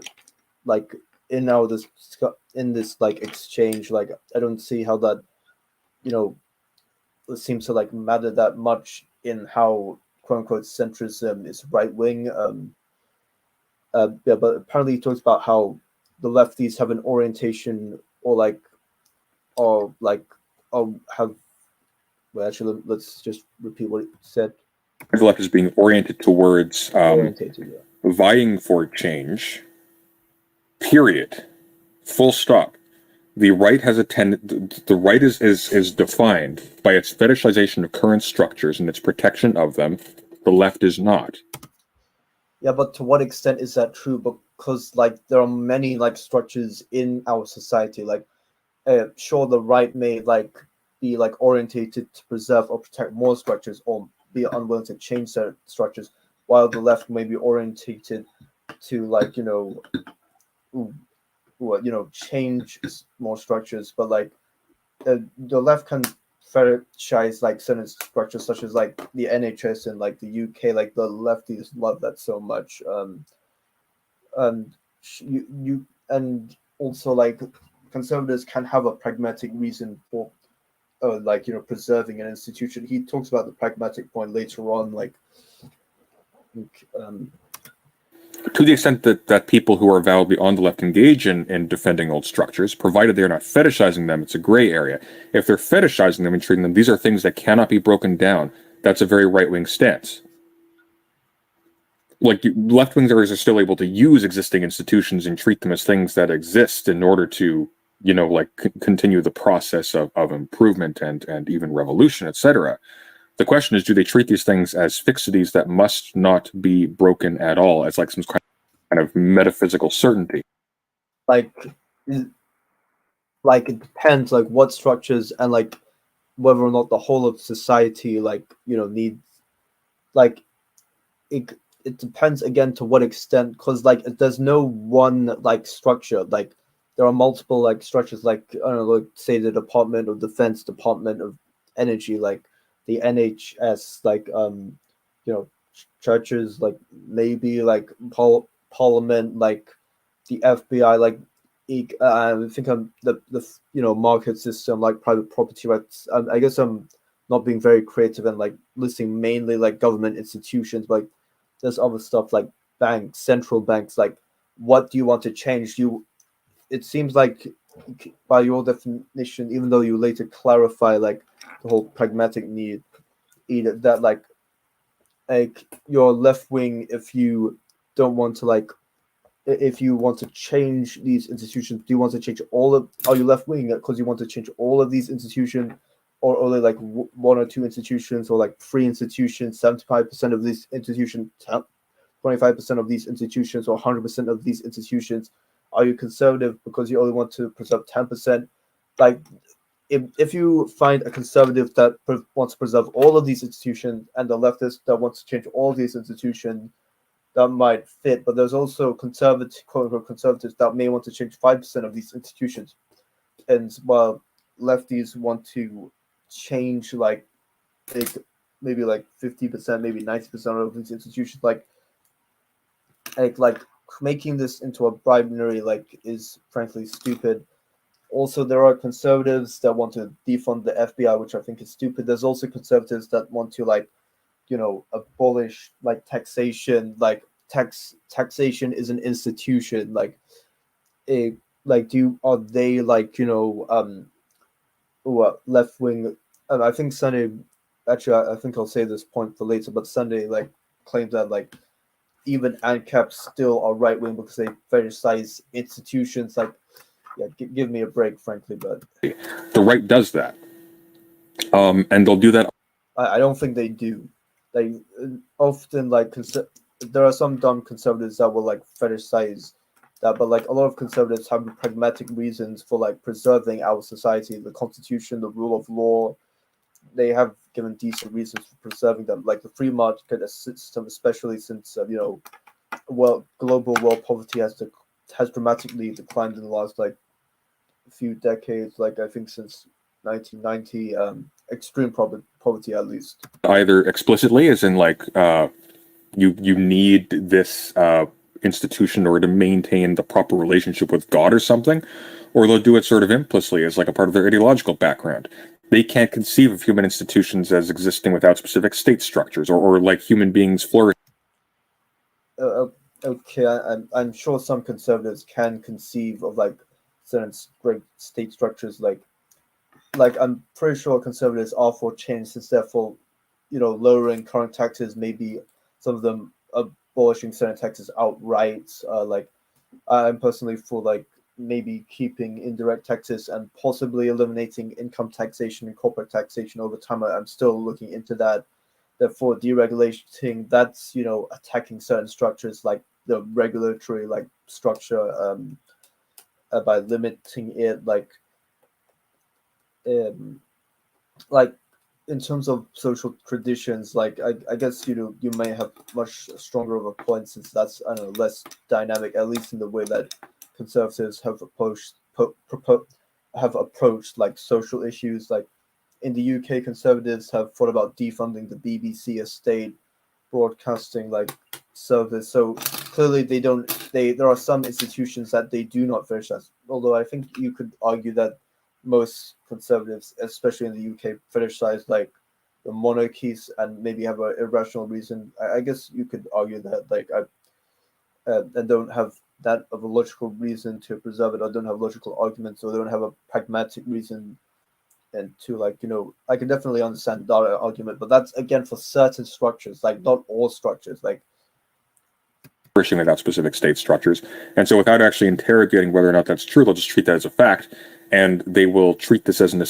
like, in this like exchange, like I don't see how that, it seems to like matter that much in how quote unquote centrism is right wing. Yeah, but apparently he talks about how the lefties have an orientation or have. Well, actually, let's just repeat what he said. The left is being oriented towards Orientated, yeah. vying for change. Period. Full stop. The right has the right is defined by its fetishization of current structures and its protection of them. The left is not. Yeah, but to what extent is that true? Because like there are many like structures in our society. Like, sure, the right may like be like orientated to preserve or protect more structures, or be unwilling to change certain structures, while the left may be orientated to like change more structures. But like the left can fetishize like certain structures such as like the NHS in like the UK. Like the lefties love that so much. And you and also like conservatives can have a pragmatic reason for preserving an institution. He talks about the pragmatic point later on, to the extent that people who are validly on the left engage in defending old structures, provided they're not fetishizing them, it's a gray area. If they're fetishizing them and treating them, these are things that cannot be broken down. That's a very right-wing stance. Like, left-wing areas are still able to use existing institutions and treat them as things that exist in order to, continue the process of improvement and even revolution, etc. The question is, do they treat these things as fixities that must not be broken at all, as like some kind of metaphysical certainty? Like it depends, like what structures and like whether or not the whole of society needs, like it depends again to what extent, because like there's no one like structure. Like there are multiple like structures, like I don't know, like say the Department of Defense, Department of Energy, like the NHS, like churches, like maybe like parliament, like the FBI, like I think the market system, like private property rights. I guess not being very creative and like listing mainly like government institutions. Like there's other stuff like banks, central banks. Like what do you want to change? You it seems like by your definition, even though you later clarify like the whole pragmatic need, that like you're left wing if you don't want to like if you want to change these institutions. Do you want to change all of? Are you left wing because you want to change all of these institutions, or only like one or two institutions, or like three institutions, 75% of these institutions, 25% of these institutions, or 100% of these institutions? Are you conservative because you only want to preserve 10%? Like if you find a conservative that wants to preserve all of these institutions and a leftist that wants to change all these institutions, that might fit. But there's also conservative, quote unquote, conservatives that may want to change 5% of these institutions, and while lefties want to change like maybe like 50%, maybe 90% of these institutions, like making this into a binary like is frankly stupid. Also, there are conservatives that want to defund the FBI, which I think is stupid. There's also conservatives that want to like abolish like taxation. Like taxation is an institution. Like a like do are they like left wing? I think Sunday. Actually, I think I'll say this point for later. But Sunday like claims that like even ANCAP still are right wing because they fetishize institutions. Like, yeah, give me a break, frankly. But the right does that, and they'll do that. I don't think they do. They often like there are some dumb conservatives that will like fetishize that, but like a lot of conservatives have pragmatic reasons for like preserving our society, the constitution, the rule of law. They have given decent reasons for preserving them, like the free market system, especially since global world poverty has dramatically declined in the last like few decades. Like I think since 1990, extreme poverty at least. Either explicitly, as in like you need this institution in order to maintain the proper relationship with God or something, or they'll do it sort of implicitly as like a part of their ideological background. They can't conceive of human institutions as existing without specific state structures, or like human beings flourish. Okay, I'm sure some conservatives can conceive of like certain great state structures. Like I'm pretty sure conservatives are for change, since therefore, lowering current taxes, maybe some of them abolishing certain taxes outright. Like I'm personally for like maybe keeping indirect taxes and possibly eliminating income taxation and corporate taxation over time. I'm still looking into that. Therefore, deregulating, that's attacking certain structures like the regulatory like structure, by limiting it, um, like in terms of social traditions. Like I guess you may have much stronger of a point, since that's, I don't know, less dynamic, at least in the way that conservatives have approached like social issues. Like in the UK, conservatives have thought about defunding the BBC estate broadcasting like service. So clearly there are some institutions that they do not fetishize. Although I think you could argue that most conservatives, especially in the UK, fetishize like the monarchies and maybe have an irrational reason. I guess you could argue that like and don't have that of a logical reason to preserve it, or don't have logical arguments, or don't have a pragmatic reason. And to like I can definitely understand that argument, but that's again for certain structures, like not all structures. Like without specific state structures, and so without actually interrogating whether or not that's true, they'll just treat that as a fact, and they will treat this as an.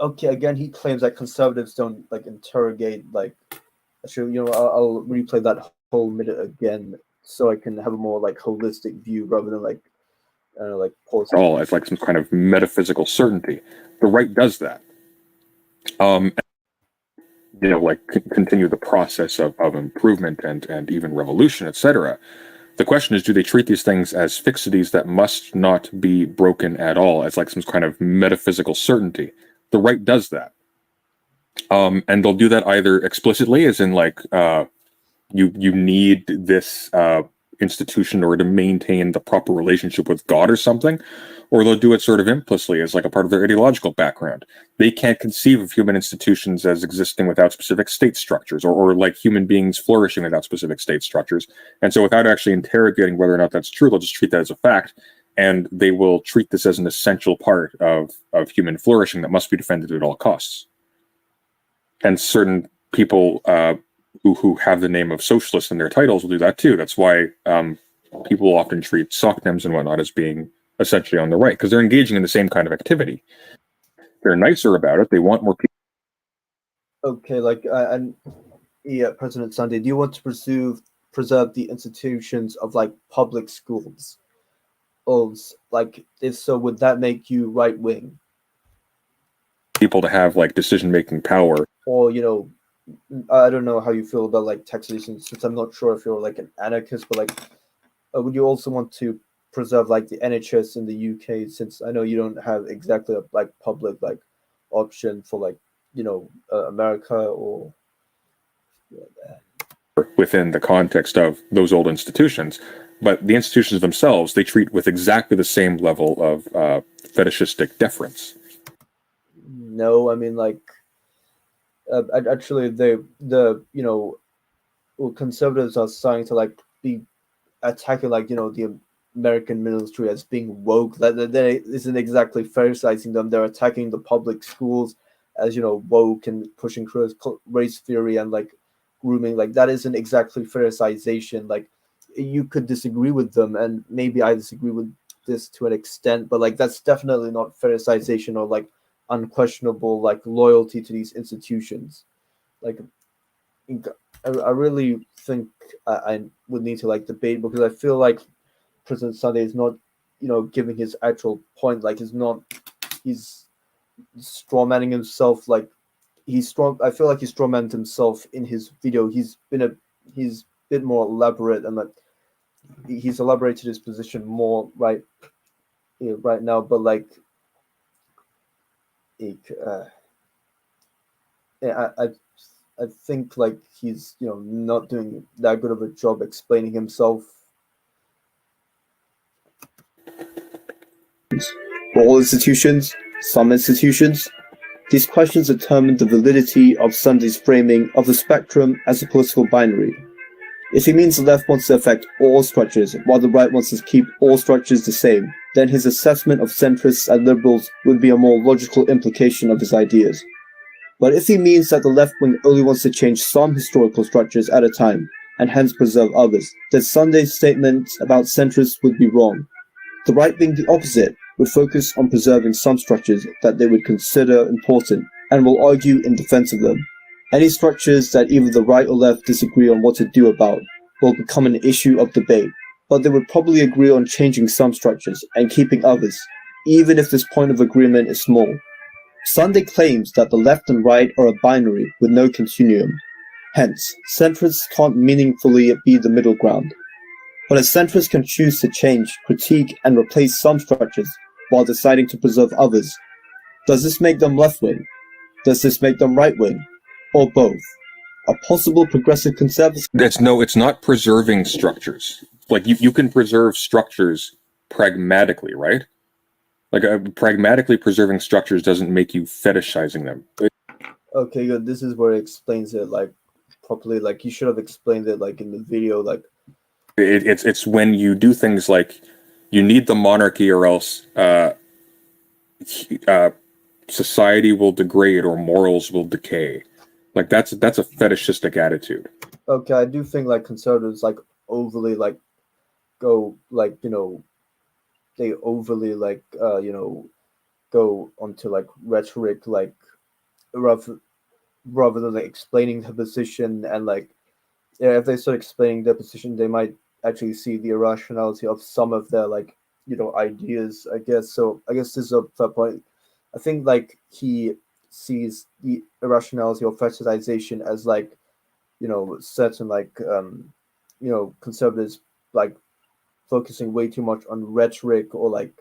Okay, again, he claims that conservatives don't like interrogate. Like, actually, I'll replay that whole minute again so I can have a more like holistic view rather than like I don't know, like pause. All as like some kind of metaphysical certainty. The right does that. Like continue the process of improvement and even revolution, etc. The question is, do they treat these things as fixities that must not be broken at all, as like some kind of metaphysical certainty? The right does that. And they'll do that either explicitly, as in like you need this institution or to maintain the proper relationship with God or something, or they'll do it sort of implicitly as like a part of their ideological background. They can't conceive of human institutions as existing without specific state structures, or like human beings flourishing without specific state structures. And so without actually interrogating whether or not that's true, they'll just treat that as a fact. And they will treat this as an essential part of human flourishing that must be defended at all costs. And certain people who have the name of socialists in their titles will do that too. That's why people often treat SOCDEMs and whatnot as being essentially on the right, because they're engaging in the same kind of activity. They're nicer about it. They want more people. Okay, like, and yeah, President Sunday, do you want to preserve the institutions of like public schools? Like, if so, would that make you right wing? People to have like decision-making power. Or, I don't know how you feel about like taxation, since I'm not sure if you're like an anarchist, but like, would you also want to preserve like the NHS in the UK, since I know you don't have exactly a like public like option for like America or within the context of those old institutions, but the institutions themselves they treat with exactly the same level of fetishistic deference. No, I mean like actually conservatives are starting to like be attacking like the American military as being woke. That isn't exactly fetishizing them. They're attacking the public schools as woke and pushing race theory and like grooming. Like that isn't exactly fetishization. Like you could disagree with them, and maybe I disagree with this to an extent, but like that's definitely not fetishization or like unquestionable like loyalty to these institutions. Like I really think I would need to like debate, because I feel like President Sunday is not giving his actual point. Like he's strawmanning himself. Like I feel like he strawmanned himself in his video. He's a bit more elaborate, and like he's elaborated his position more right now, but like I think like he's not doing that good of a job explaining himself. For all institutions, some institutions, these questions determine the validity of Sunday's framing of the spectrum as a political binary. If he means the left wants to affect all structures, while the right wants to keep all structures the same, then his assessment of centrists and liberals would be a more logical implication of his ideas. But if he means that the left wing only wants to change some historical structures at a time, and hence preserve others, then Sunday's statements about centrists would be wrong. The right wing, the opposite, would focus on preserving some structures that they would consider important, and will argue in defense of them. Any structures that either the right or left disagree on what to do about will become an issue of debate, but they would probably agree on changing some structures and keeping others, even if this point of agreement is small. Sunday claims that the left and right are a binary with no continuum. Hence, centrists can't meaningfully be the middle ground. But a centrist can choose to change, critique, and replace some structures while deciding to preserve others. Does this make them left-wing? Does this make them right-wing? Or both? A possible progressive conservative... It's not preserving structures. Like, you can preserve structures pragmatically, right? Like, pragmatically preserving structures doesn't make you fetishizing them. Okay, good. This is where it explains it, like, properly. Like, you should have explained it, like, in the video, like... It's when you do things like, you need the monarchy or else society will degrade or morals will decay. Like, that's a fetishistic attitude. Okay, I do think, like, conservatives, like, overly, like, go, like, they overly, like, go onto, like, rhetoric, like, rather than, like, explaining the position. And, like, yeah, if they start explaining their position, they might actually see the irrationality of some of their, like, ideas, I guess. So I guess this is a fair point. I think, like, he sees the irrationality of fetishization as, like, certain, like, conservatives, like, focusing way too much on rhetoric, or like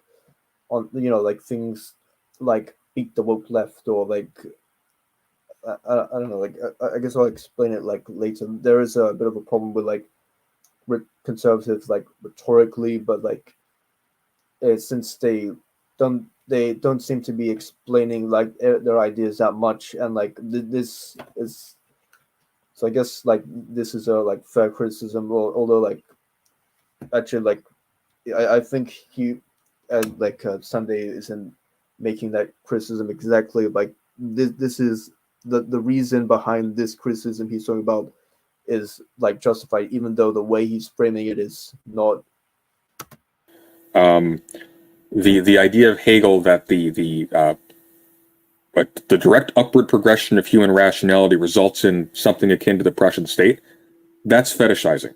on like things like beat the woke left, or like I don't know, like I guess I'll explain it like later. There is a bit of a problem with like conservatives like rhetorically, but like since they don't seem to be explaining like their ideas that much, and like this is so I guess like this is a like fair criticism, although like actually like I think he like Sunday isn't making that criticism exactly. Like this is the reason behind this criticism he's talking about is like justified, even though the way he's framing it is not. The idea of Hegel that but the direct upward progression of human rationality results in something akin to the Prussian state, that's fetishizing.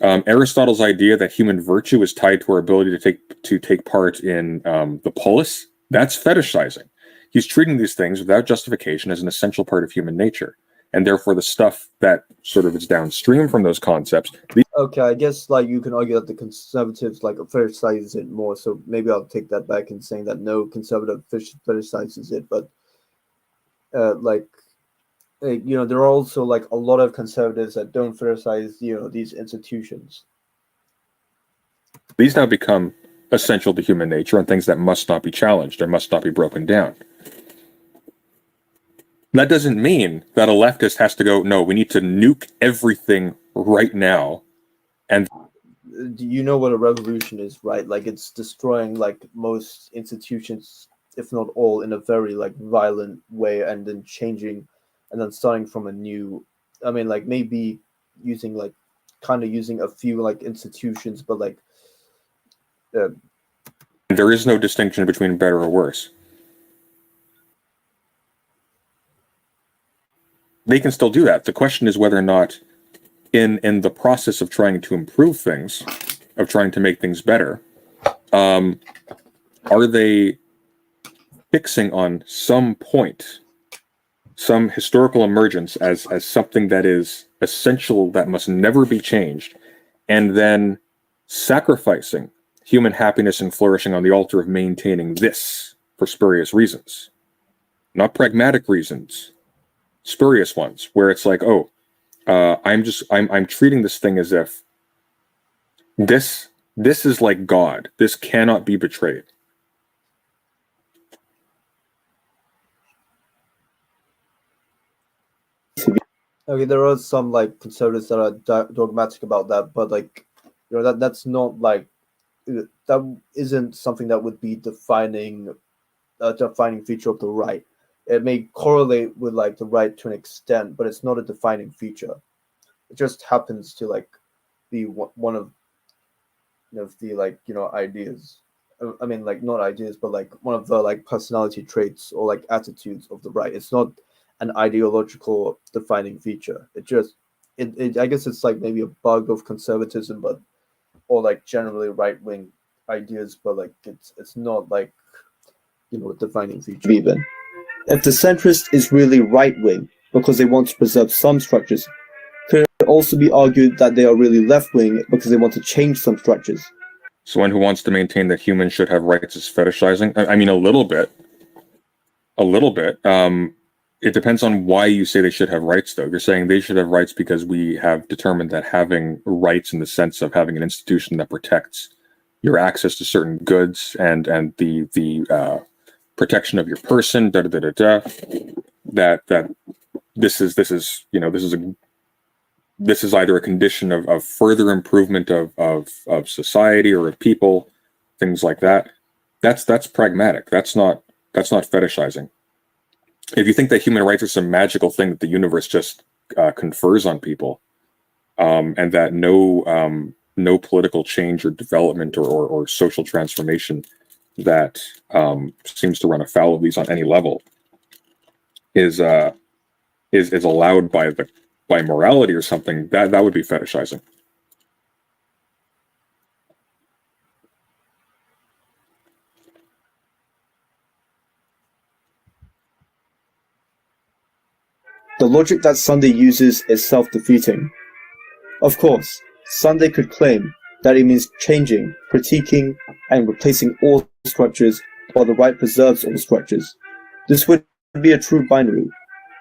Aristotle's idea that human virtue is tied to our ability to take part in the polis, that's fetishizing. He's treating these things without justification as an essential part of human nature, and therefore the stuff that sort of is downstream from those concepts. Okay, I guess like you can argue that the conservatives like fetishize it more, so maybe I'll take that back in saying that no conservative fetishizes it, but like there are also like a lot of conservatives that don't fetishize these institutions. These now become essential to human nature and things that must not be challenged and must not be broken down. That doesn't mean that a leftist has to go, no, we need to nuke everything right now. And do you know what a revolution is, right? Like it's destroying like most institutions, if not all, in a very like violent way, and then changing and then starting from a new, I mean like maybe using like kind of using a few like institutions, but like there is no distinction between better or worse. They can still do that. The question is whether or not in the process of trying to improve things, of trying to make things better, are they fixing on some point, some historical emergence as something that is essential, that must never be changed, and then sacrificing human happiness and flourishing on the altar of maintaining this for spurious reasons, not pragmatic reasons, spurious ones, where it's like, oh, I'm treating this thing as if this is like God. This cannot be betrayed. Okay, there are some like conservatives that are dogmatic about that, but like that's not like that isn't something that would be defining a defining feature of the right. It may correlate with like the right to an extent, but it's not a defining feature. It just happens to like be one of the like ideas. I mean like not ideas, but like one of the like personality traits or like attitudes of the right. It's not an ideological defining feature. It just it I guess it's like maybe a bug of conservatism, but or like generally right wing ideas, but like it's not like a defining feature. Even if the centrist is really right wing because they want to preserve some structures, could it also be argued that they are really left wing because they want to change some structures? Someone who wants to maintain that humans should have rights is fetishizing. I mean, a little bit. It depends on why you say they should have rights, though. You're saying they should have rights because we have determined that having rights in the sense of having an institution that protects your access to certain goods and the protection of your person, that this is either a condition of further improvement of society or of people, things like that. That's pragmatic. That's not fetishizing. If you think that human rights are some magical thing that the universe just confers on people, and that no political change or development or social transformation that seems to run afoul of these on any level is allowed by morality or something, that would be fetishizing. The logic that Sunday uses is self-defeating. Of course, Sunday could claim that it means changing, critiquing, and replacing all structures while the right preserves all structures. This would be a true binary.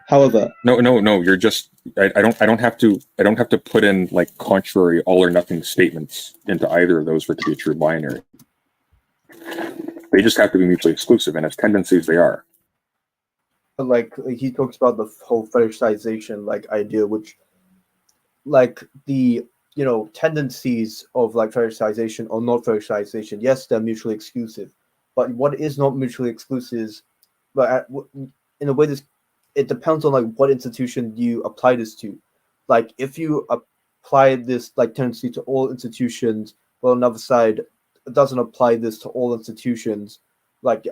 However, No. You're just. I don't have to put in like contrary all or nothing statements into either of those for it to be a true binary. They just have to be mutually exclusive, and as tendencies, they are. like he talks about the whole fetishization like idea, which like the tendencies of like fetishization or not fetishization. Yes, they're mutually exclusive, but what is not mutually exclusive is, but in a way, this it depends on like what institution you apply this to. Like if you apply this like tendency to all institutions, well, another side doesn't apply this to all institutions, like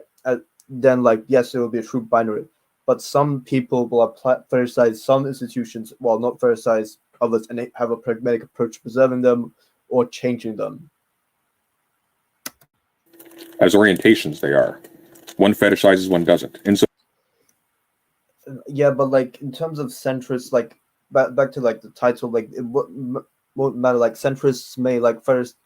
then like yes, it will be a true binary. But some people will apply fetishize some institutions while not fetishize others, and they have a pragmatic approach to preserving them or changing them. As orientations, they are. One fetishizes, one doesn't. And so, Yeah, but like in terms of centrists, like back to like the title, like it won't matter. Like centrists may like first,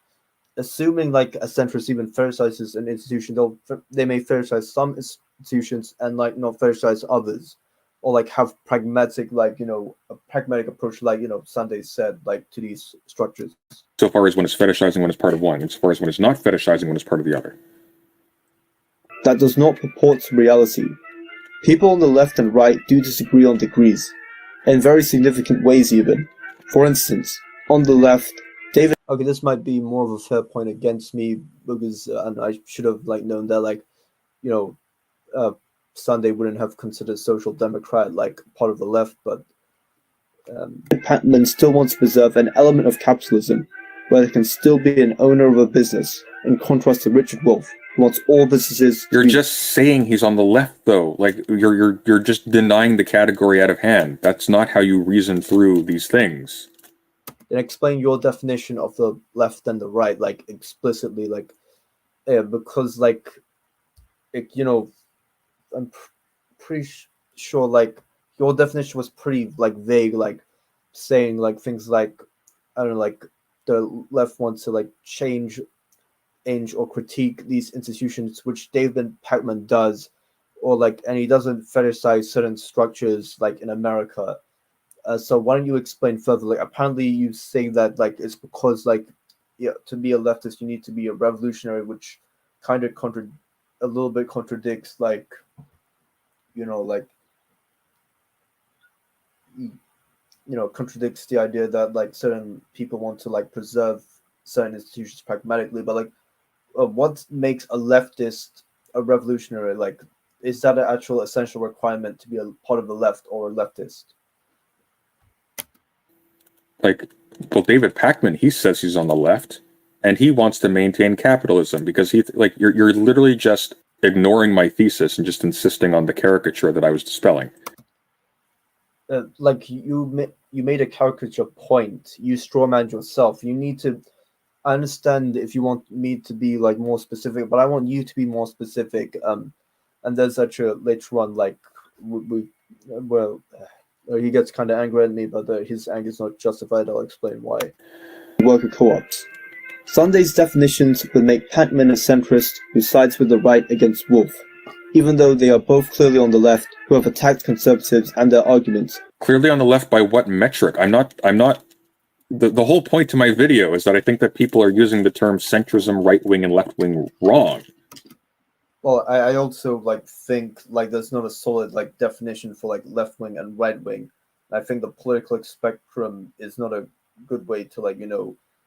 assuming like a centrist even fetishizes an institution, they may fetishize some institutions and like not fetishize others, or like have pragmatic a pragmatic approach, like Sunday said, like to these structures. so far as one is fetishizing, one is part of one. And so far as one is not fetishizing, one is part of the other. That does not purport to reality. People on the left and right do disagree on degrees, in very significant ways even. For instance, on the left, David. Okay, this might be more of a fair point against me because, and I should have like known that you know, Sunday wouldn't have considered Social Democrat like part of the left, but Patman still wants to preserve an element of capitalism where there can still be an owner of a business, in contrast to Richard Wolff, who wants all businesses. You're just saying he's on the left, though. Like you're just denying the category out of hand. That's not how you reason through these things. Then explain your definition of the left and the right, like explicitly, like because like I'm pretty sure like your definition was pretty like vague, like saying like things like I don't know, like the left wants to like change or critique these institutions, which David Pacman does, or like, and he doesn't fetishize certain structures like in America. So why don't you explain further? Like apparently you say that like it's because like to be a leftist you need to be a revolutionary, which kind of a little bit contradicts like like contradicts the idea that like certain people want to like preserve certain institutions pragmatically, but like what makes a leftist a revolutionary? Like, is that an actual essential requirement to be a part of the left or a leftist? Like, well, David Pacman, he says he's on the left, and he wants to maintain capitalism because you're literally just ignoring my thesis and just insisting on the caricature that I was dispelling. Like you made a caricature point. You strawmanned yourself. You need to. I understand if you want me to be like more specific, but I want you to be more specific. And there's actually later on, like he gets kind of angry at me, but his anger is not justified. I'll explain why. Worker co-ops. Sunday's definitions would make Pacman a centrist who sides with the right against Wolff, even though they are both clearly on the left who have attacked conservatives and their arguments. Clearly on the left by what metric? I'm not. The whole point to my video is that I think that people are using the term centrism, right wing, and left wing wrong. Well, I also like think like there's not a solid like definition for like left wing and right wing. I think the political spectrum is not a good way to like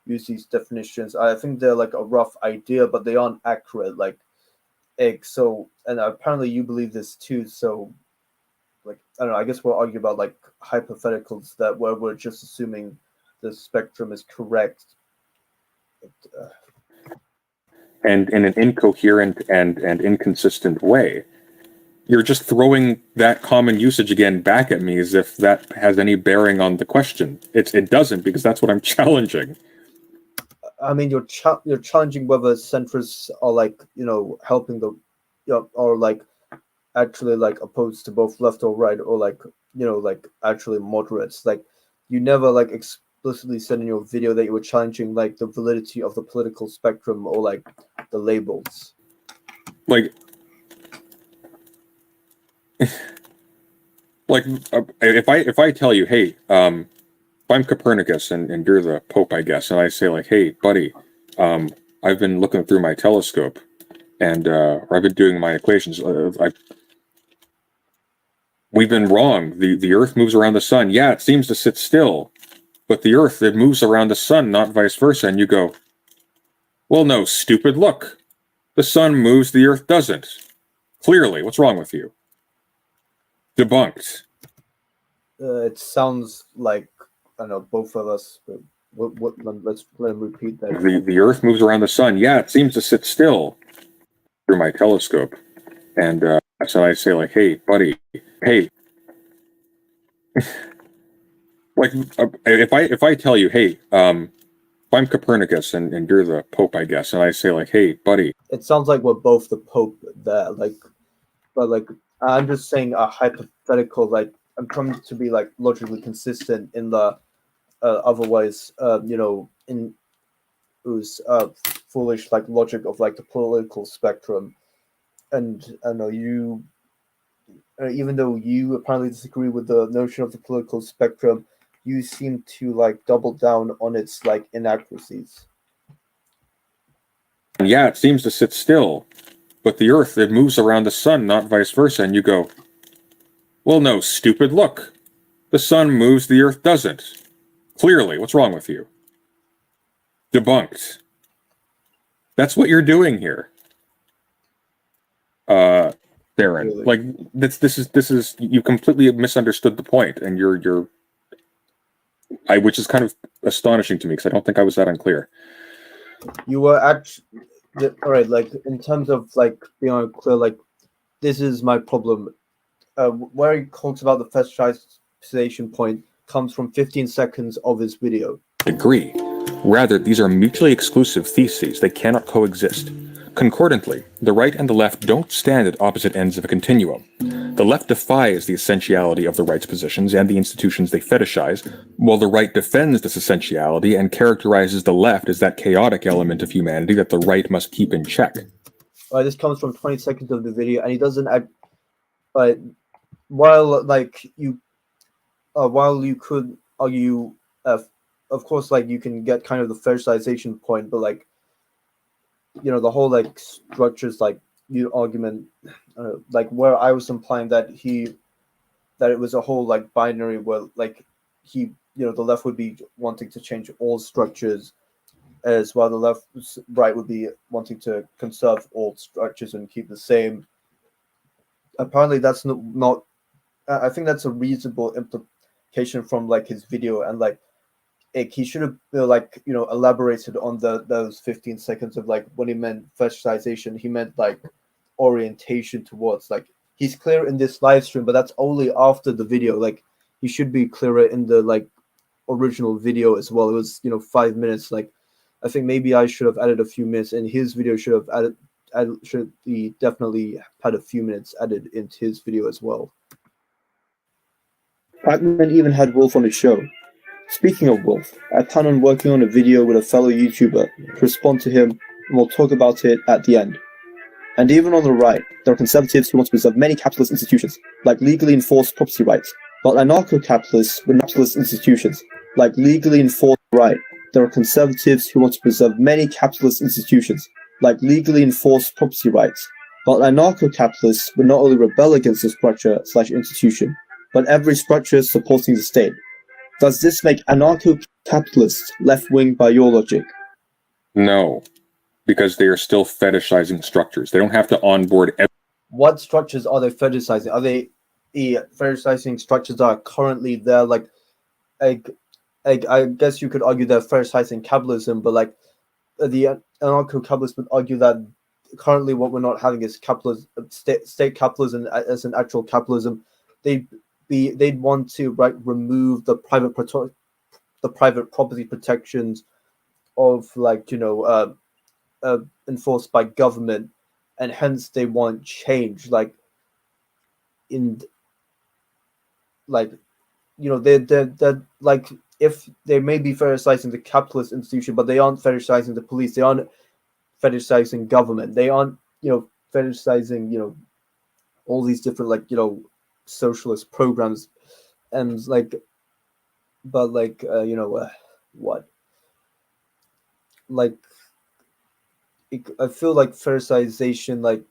use these definitions. I think they're like a rough idea, but they aren't accurate. Like, so and apparently you believe this too. So, like I don't know. I guess we'll argue about like hypotheticals that where we're just assuming the spectrum is correct. And in an incoherent and inconsistent way. You're just throwing that common usage again back at me as if that has any bearing on the question. It doesn't, because that's what I'm challenging. I mean, you're challenging whether centrists are like helping the or like actually like opposed to both left or right, or like like actually moderates. Like you never like explicitly said in your video that you were challenging like the validity of the political spectrum or like the labels. Like Like, if I tell you, hey, if I'm Copernicus and you're the Pope, I guess, and I say like, hey, buddy, I've been looking through my telescope, and or I've been doing my equations. We've been wrong. The Earth moves around the sun. Yeah, it seems to sit still, but the Earth, it moves around the sun, not vice versa. And you go, well, no, stupid. Look, the sun moves, the Earth doesn't. Clearly, what's wrong with you? Debunked. It sounds like, I don't know, both of us. But let's let him repeat that. The Earth moves around the sun. Yeah, it seems to sit still through my telescope. And so I say like, hey, buddy, hey. Like, if I tell you, hey, if I'm Copernicus and you're the Pope, I guess, and I say like, hey, buddy. It sounds like we're both the Pope there, like, but like I'm just saying a hypothetical. Like I'm trying to be like logically consistent in the otherwise, in whose foolish like logic of like the political spectrum. And I know you, even though you apparently disagree with the notion of the political spectrum, you seem to like double down on its like inaccuracies. Yeah, it seems to sit still, but the Earth, it moves around the sun, not vice versa. And you go, well, no, stupid. Look, the sun moves, the Earth doesn't. Clearly, what's wrong with you? Debunked. That's what you're doing here. Darren, Really? like this is you completely misunderstood the point, and which is kind of astonishing to me because I don't think I was that unclear. You were actually all right. Like in terms of like being unclear, like this is my problem. Where he talks about the fetishization point comes from 15 seconds of his video. Agree. Rather, these are mutually exclusive theses. They cannot coexist. Concordantly, the right and the left don't stand at opposite ends of a continuum. The left defies the essentiality of the right's positions and the institutions they fetishize, while the right defends this essentiality and characterizes the left as that chaotic element of humanity that the right must keep in check. This comes from 20 seconds of the video, and he doesn't act. But while you could argue, of course, like you can get kind of the fetishization point, but like the whole like structures like argument, like where I was implying that it was a whole like binary where like the left would be wanting to change all structures, as well the right would be wanting to conserve all structures and keep the same. Apparently that's not I think that's a reasonable implication from like his video, and like he should have elaborated on those 15 seconds of like when he meant fetishization. He meant like orientation towards, like, he's clear in this live stream, but that's only after the video. Like he should be clearer in the like original video as well. It was 5 minutes. Like I think maybe I should have added a few minutes, and his video should have should be definitely had a few minutes added into his video as well. Batman even had Wolf on his show. Speaking of Wolf, I plan on working on a video with a fellow YouTuber to respond to him, and we'll talk about it at the end. And even on the right, there are conservatives who want to preserve many capitalist institutions, like legally enforced property rights, while anarcho-capitalists with capitalist institutions, like legally enforced right. There are conservatives who want to preserve many capitalist institutions, like legally enforced property rights, while anarcho-capitalists would not only rebel against the structure/institution, but every structure supporting the state. Does this make anarcho-capitalists left-wing by your logic? No, because they are still fetishizing structures. They don't have to onboard What structures are they fetishizing? Are they fetishizing structures that are currently there? Like, I guess you could argue they're fetishizing capitalism, but like the anarcho-capitalists would argue that currently what we're not having is capitalism, state capitalism as an actual capitalism. They'd want to remove the private property protections of enforced by government, and hence they want change. They're like, if they may be fetishizing the capitalist institution, but they aren't fetishizing the police, they aren't fetishizing government, they aren't fetishizing all these different socialist programs, and like, but like what like I feel like fetishization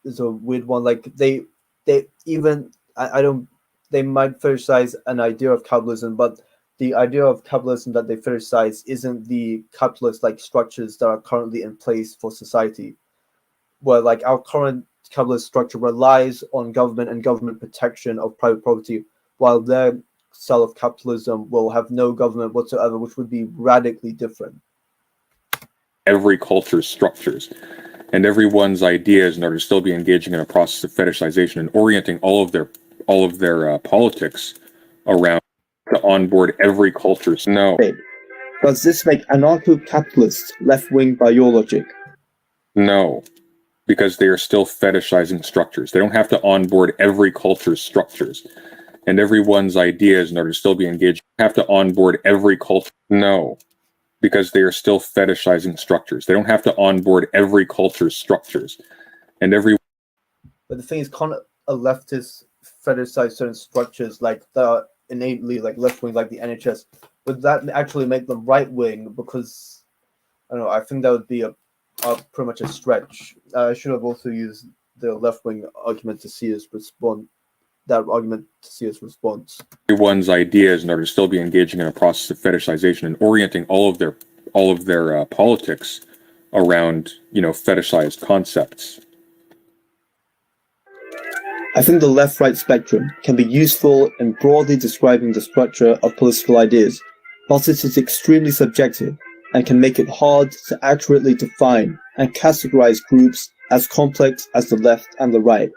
is a weird one. Like they even I don't they might fetishize an idea of capitalism, but the idea of capitalism that they fetishize isn't the capitalist like structures that are currently in place for society. Where like our current capitalist structure relies on government and government protection of private property, while their style of capitalism will have no government whatsoever, which would be radically different. Every culture's structures and everyone's ideas in order to still be engaging in a process of fetishization and orienting all of their politics around to onboard every culture's. No. Does this make anarcho-capitalists left-wing by your logic? No, because they are still fetishizing structures. They don't have to onboard every culture's structures and everyone's ideas in order to still be engaged. Have to onboard every culture. No, because they are still fetishizing structures. They don't have to onboard every culture's structures and every. But the thing is, can't a leftist fetishize certain structures like the innately like left wing, like the NHS? Would that actually make them right wing? Because I don't know. I think that would be a pretty much a stretch. I should have also used the left wing argument to see his response. That argument to see his response. Everyone's ideas in order to still be engaging in a process of fetishization and orienting all of their politics around fetishized concepts. I think the left-right spectrum can be useful in broadly describing the structure of political ideas, but it is extremely subjective and can make it hard to accurately define and categorize groups as complex as the left and the right.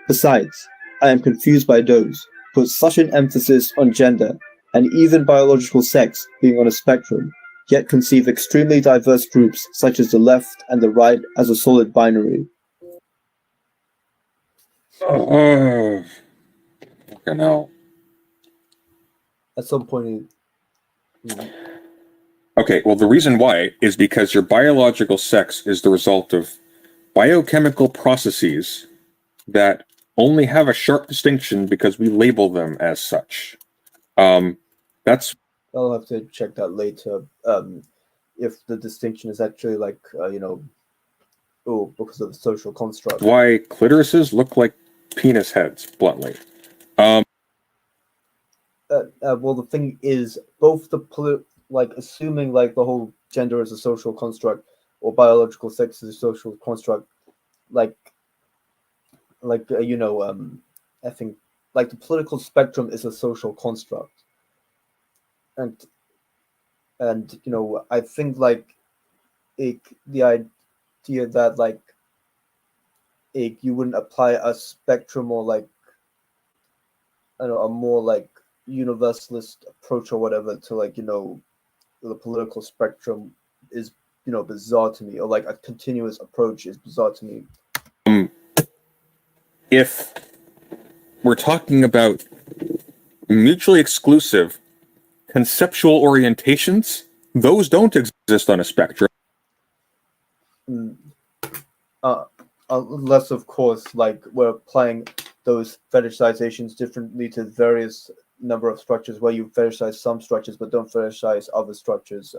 Besides, I am confused by those who put such an emphasis on gender and even biological sex being on a spectrum, yet conceive extremely diverse groups such as the left and the right as a solid binary. Okay, now. At some point. Okay, well, the reason why is because your biological sex is the result of biochemical processes that only have a sharp distinction because we label them as such. That's. I'll have to check that later. If the distinction is actually like because of the social construct. Why clitorises look like penis heads, bluntly. Well, the thing is, both the assuming like the whole gender is a social construct or biological sex is a social construct, I think like the political spectrum is a social construct, and I think like the idea that you wouldn't apply a spectrum or like I don't know a more like universalist approach or whatever to the political spectrum is bizarre to me, or like a continuous approach is bizarre to me. If we're talking about mutually exclusive conceptual orientations, those don't exist on a spectrum. Unless, of course, like we're applying those fetishizations differently to various number of structures, where you fetishize some structures but don't fetishize other structures.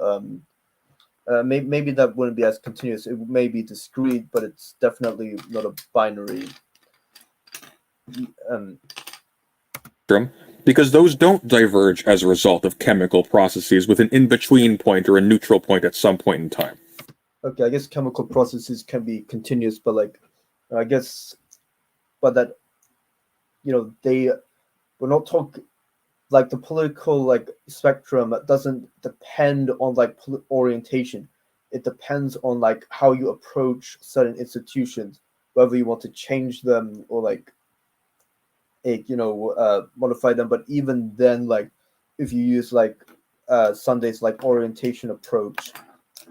Maybe that wouldn't be as continuous. It may be discrete, but it's definitely not a binary. Because those don't diverge as a result of chemical processes with an in-between point or a neutral point at some point in time. Okay, I guess chemical processes can be continuous, but but that we're not talking like the political spectrum doesn't depend on orientation. It depends on how you approach certain institutions, whether you want to change them or modify them. But even then, if you use Sunday's orientation approach,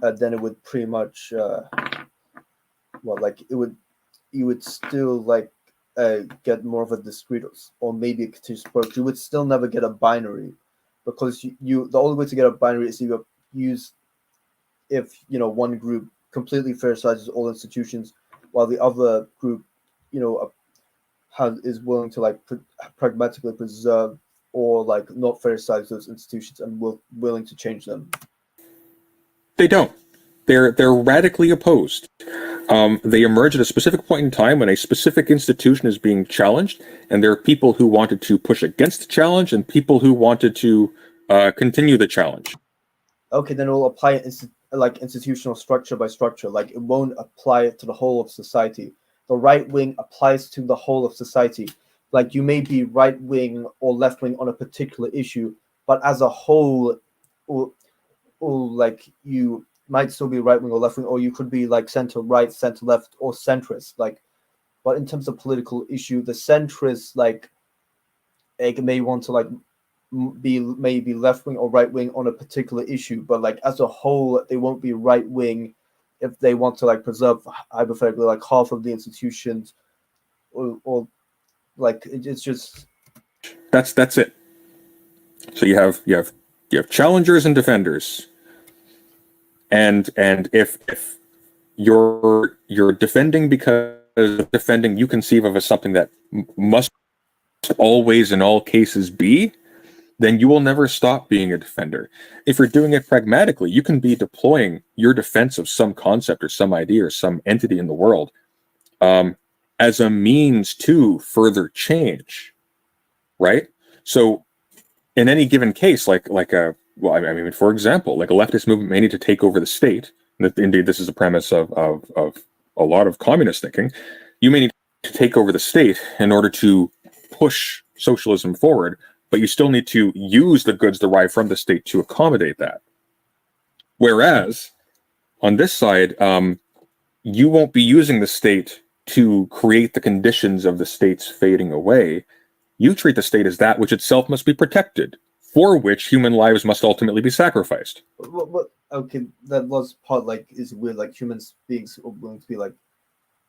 then it would pretty much you would still get more of a discrete or maybe a continuous approach. You would still never get a binary, because you the only way to get a binary is you use if one group completely fetishizes all institutions while the other group is willing to like pragmatically preserve or like not fetishize those institutions and willing to change them. They don't. They're radically opposed. They emerge at a specific point in time when a specific institution is being challenged, and there are people who wanted to push against the challenge and people who wanted to continue the challenge. Okay, then we'll apply it like institutional structure by structure. Like it won't apply to the whole of society. The right wing applies to the whole of society. Like you may be right wing or left wing on a particular issue, but as a whole, or like you might still be right wing or left wing, or you could be like center right, center left, or centrist. Like, but in terms of political issue, the centrist like it may want to like be maybe left wing or right wing on a particular issue, but like as a whole, they won't be right wing if they want to like preserve hypothetically like half of the institutions, or like it's just that's it. So you have challengers and defenders, and if you're defending because defending you conceive of as something that must always in all cases be, then you will never stop being a defender. If you're doing it pragmatically, you can be deploying your defense of some concept or some idea or some entity in the world as a means to further change, right? So in any given case, like a, well, I mean, for example, like a leftist movement may need to take over the state. Indeed, this is the premise of a lot of communist thinking. You may need to take over the state in order to push socialism forward, but you still need to use the goods derived from the state to accommodate that. Whereas on this side, you won't be using the state to create the conditions of the state's fading away. You treat the state as that which itself must be protected, for which human lives must ultimately be sacrificed. Okay, that last part like is weird. Like humans being willing to be like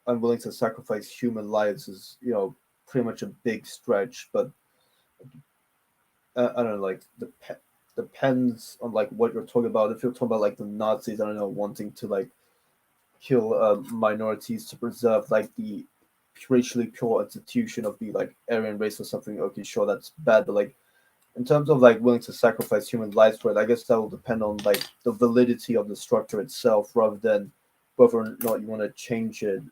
unwilling to sacrifice human lives is, you know, pretty much a big stretch, but I don't know, like depends on like what you're talking about. If you're talking about like the Nazis, I don't know, wanting to like kill minorities to preserve like the racially pure institution of the like Aryan race or something, okay, sure, that's bad. But like in terms of like willing to sacrifice human lives for it, I guess that will depend on like the validity of the structure itself rather than whether or not you want to change it.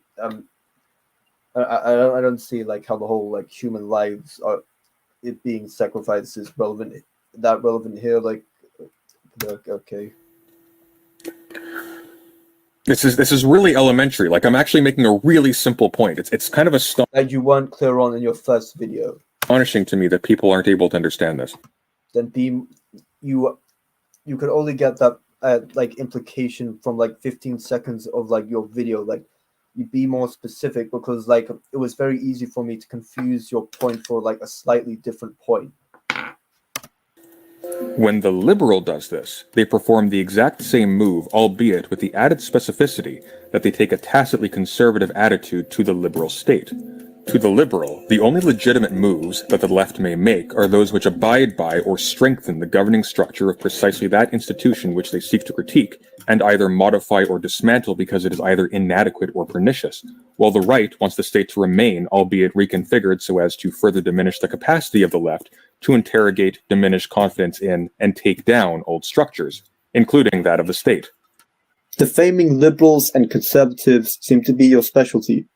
I don't see like how the whole like human lives are it being sacrificed is relevant here. Like okay. This is really elementary. Like I'm actually making a really simple point. It's kind of that you weren't clear on in your first video. Astonishing to me that people aren't able to understand this. Then you could only get that like implication from like 15 seconds of like your video. Like you be more specific, because like it was very easy for me to confuse your point for like a slightly different point. When the liberal does this, they perform the exact same move, albeit with the added specificity that they take a tacitly conservative attitude to the liberal state. To the liberal, the only legitimate moves that the left may make are those which abide by or strengthen the governing structure of precisely that institution which they seek to critique, and either modify or dismantle because it is either inadequate or pernicious, while the right wants the state to remain, albeit reconfigured so as to further diminish the capacity of the left to interrogate, diminish confidence in, and take down old structures, including that of the state. Defaming liberals and conservatives seem to be your specialty.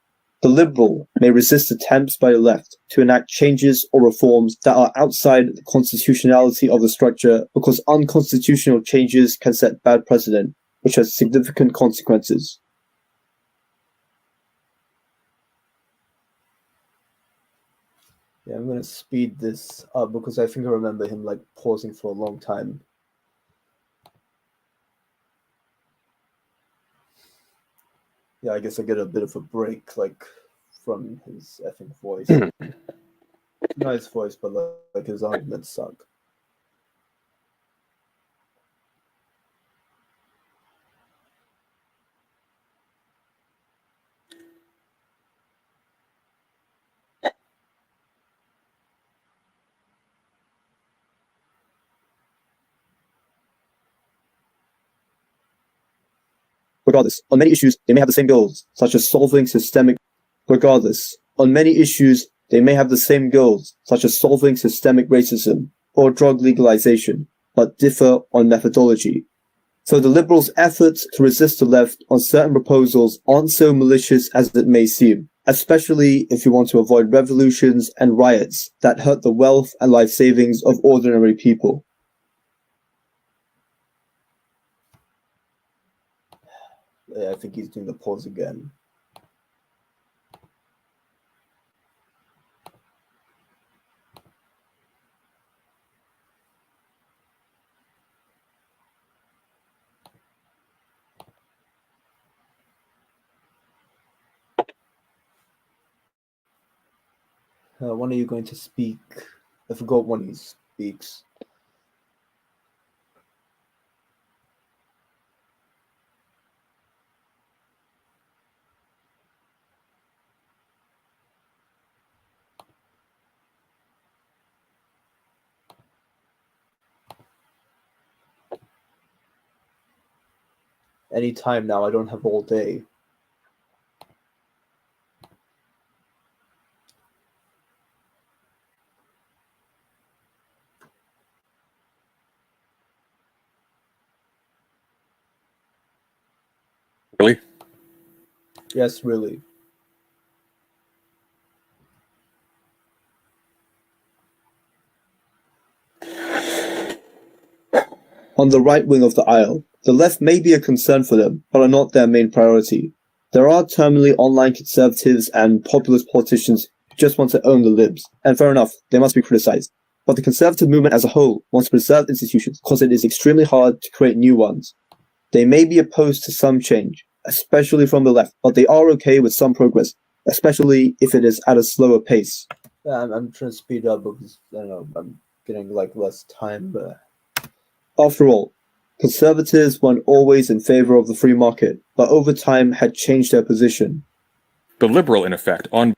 The liberal may resist attempts by the left to enact changes or reforms that are outside the constitutionality of the structure, because unconstitutional changes can set bad precedent, which has significant consequences. Yeah, I'm going to speed this up because I think I remember him like pausing for a long time. Yeah, I guess I get a bit of a break, like, from his effing voice. Nice voice, but like his arguments suck. Regardless, on many issues, they may have the same goals, such as solving systemic. Regardless, on many issues, They may have the same goals, such as solving systemic racism or drug legalization, but differ on methodology. So the liberals' efforts to resist the left on certain proposals aren't so malicious as it may seem, especially if you want to avoid revolutions and riots that hurt the wealth and life savings of ordinary people. I think he's doing the pause again. When are you going to speak? I forgot when he speaks. Any time now, I don't have all day. Really? Yes, really. On the right wing of the aisle, the left may be a concern for them, but are not their main priority. There are terminally online conservatives and populist politicians who just want to own the libs, and fair enough, they must be criticized. But the conservative movement as a whole wants to preserve institutions because it is extremely hard to create new ones. They may be opposed to some change, especially from the left, but they are okay with some progress, especially if it is at a slower pace. I'm trying to speed up because I don't know, I'm getting less time, but after all, conservatives weren't always in favor of the free market, but over time had changed their position. The liberal, in effect, on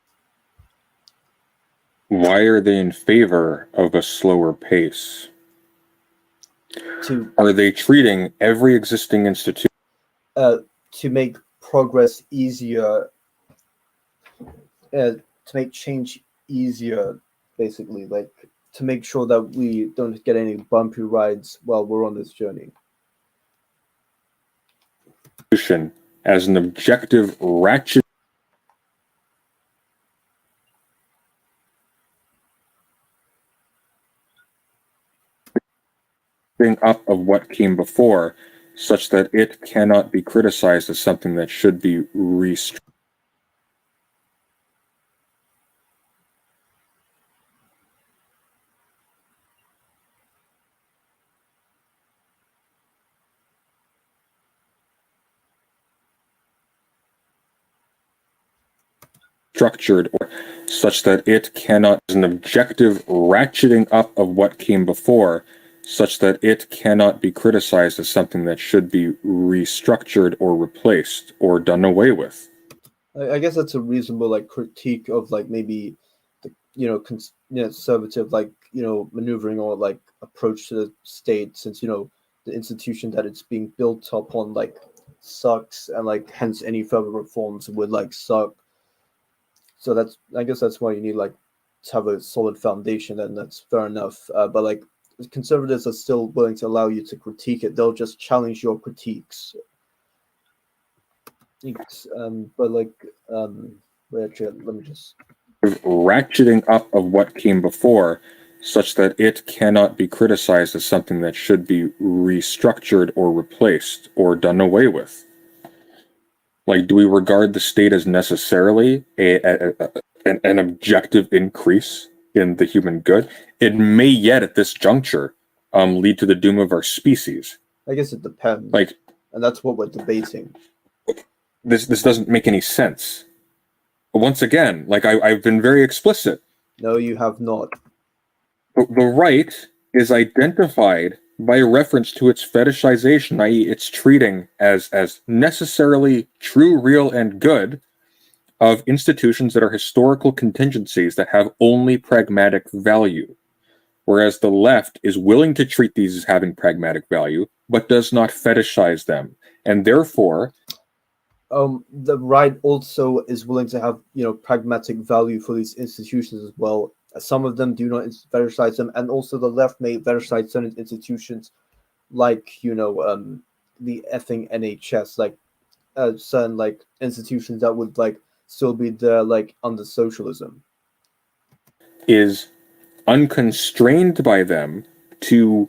why are they in favor of a slower pace? Are they treating every existing institution to make progress easier, to make change easier, basically, to make sure that we don't get any bumpy rides while we're on this journey? As an objective ratchet up of what came before, such that it cannot be criticized as something that should be restructured. Structured or such that it cannot, as an objective ratcheting up of what came before, such that it cannot be criticized as something that should be restructured or replaced or done away with. I guess that's a reasonable critique of maybe the conservative maneuvering or approach to the state, since the institution that it's being built upon sucks, and hence any further reforms would suck. So I guess that's why you need to have a solid foundation, and that's fair enough. But conservatives are still willing to allow you to critique it. They'll just challenge your critiques. But actually, let me just ratcheting up of what came before, such that it cannot be criticized as something that should be restructured or replaced or done away with. Do we regard the state as necessarily an objective increase in the human good? It may yet, at this juncture, lead to the doom of our species. I guess it depends. And that's what we're debating. This doesn't make any sense. Once again, I've been very explicit. No, you have not. The right is identified by reference to its fetishization, i.e. its treating as necessarily true, real, and good of institutions that are historical contingencies that have only pragmatic value. Whereas the left is willing to treat these as having pragmatic value, but does not fetishize them. And therefore... The right also is willing to have, pragmatic value for these institutions as well. Some of them do not fetishize them, and also the left may fetishize certain institutions, like the effing NHS, like certain like institutions that would like still be there like under socialism. Is unconstrained by them to,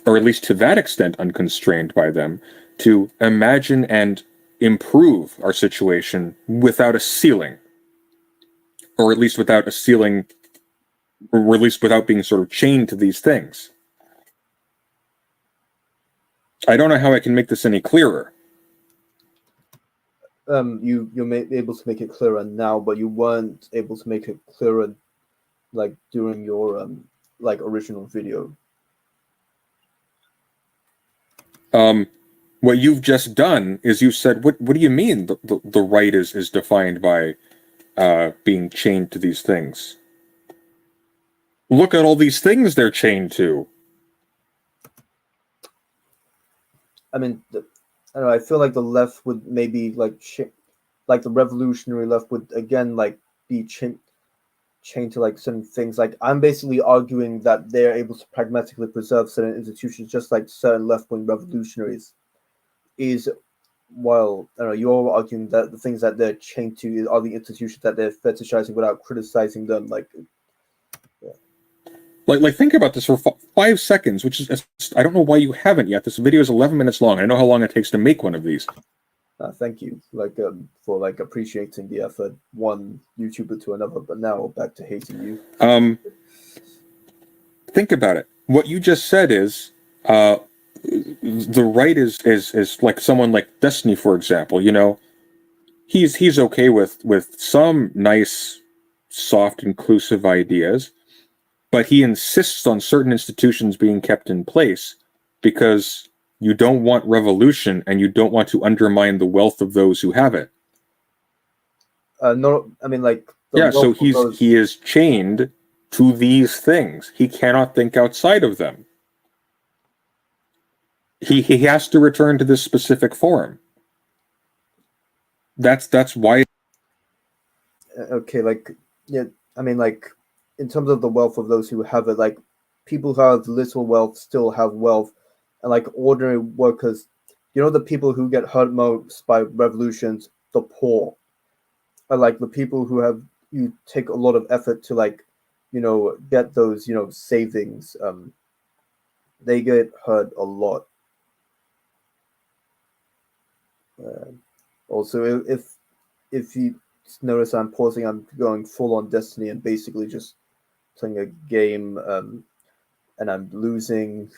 or at least to that extent unconstrained by them, to imagine and improve our situation without a ceiling, or at least without a ceiling, or at least without being sort of chained to these things. I don't know how I can make this any clearer. You're able to make it clearer now, but you weren't able to make it clearer like during your like original video. What you've just done is you said, what do you mean the right is defined by being chained to these things? Look at all these things they're chained to. I mean, I don't know. I feel like the left would maybe like the revolutionary left would again like be chained to like certain things. Like I'm basically arguing that they're able to pragmatically preserve certain institutions, just like certain left-wing revolutionaries. Is While I don't know, you're arguing that the things that they're chained to are the institutions that they're fetishizing without criticizing them. Like, yeah. Like think about this for 5 seconds, which is, I don't know why you haven't yet. This video is 11 minutes long. I know how long it takes to make one of these. Thank you, for like appreciating the effort one YouTuber to another. But now back to hating you. Think about it. What you just said is, the right is like someone like Destiny, for example. You know, he's okay with some nice, soft, inclusive ideas, but he insists on certain institutions being kept in place because you don't want revolution and you don't want to undermine the wealth of those who have it. No, I mean like so he is chained to these things. He cannot think outside of them. He has to return to this specific form. That's why. Okay, like yeah, I mean like in terms of the wealth of those who have it, like people who have little wealth still have wealth, and like ordinary workers, the people who get hurt most by revolutions, the poor, are like the people who have you take a lot of effort to like, get those savings. They get hurt a lot. Also, if you notice, I'm pausing. I'm going full on Destiny and basically just playing a game, and I'm losing.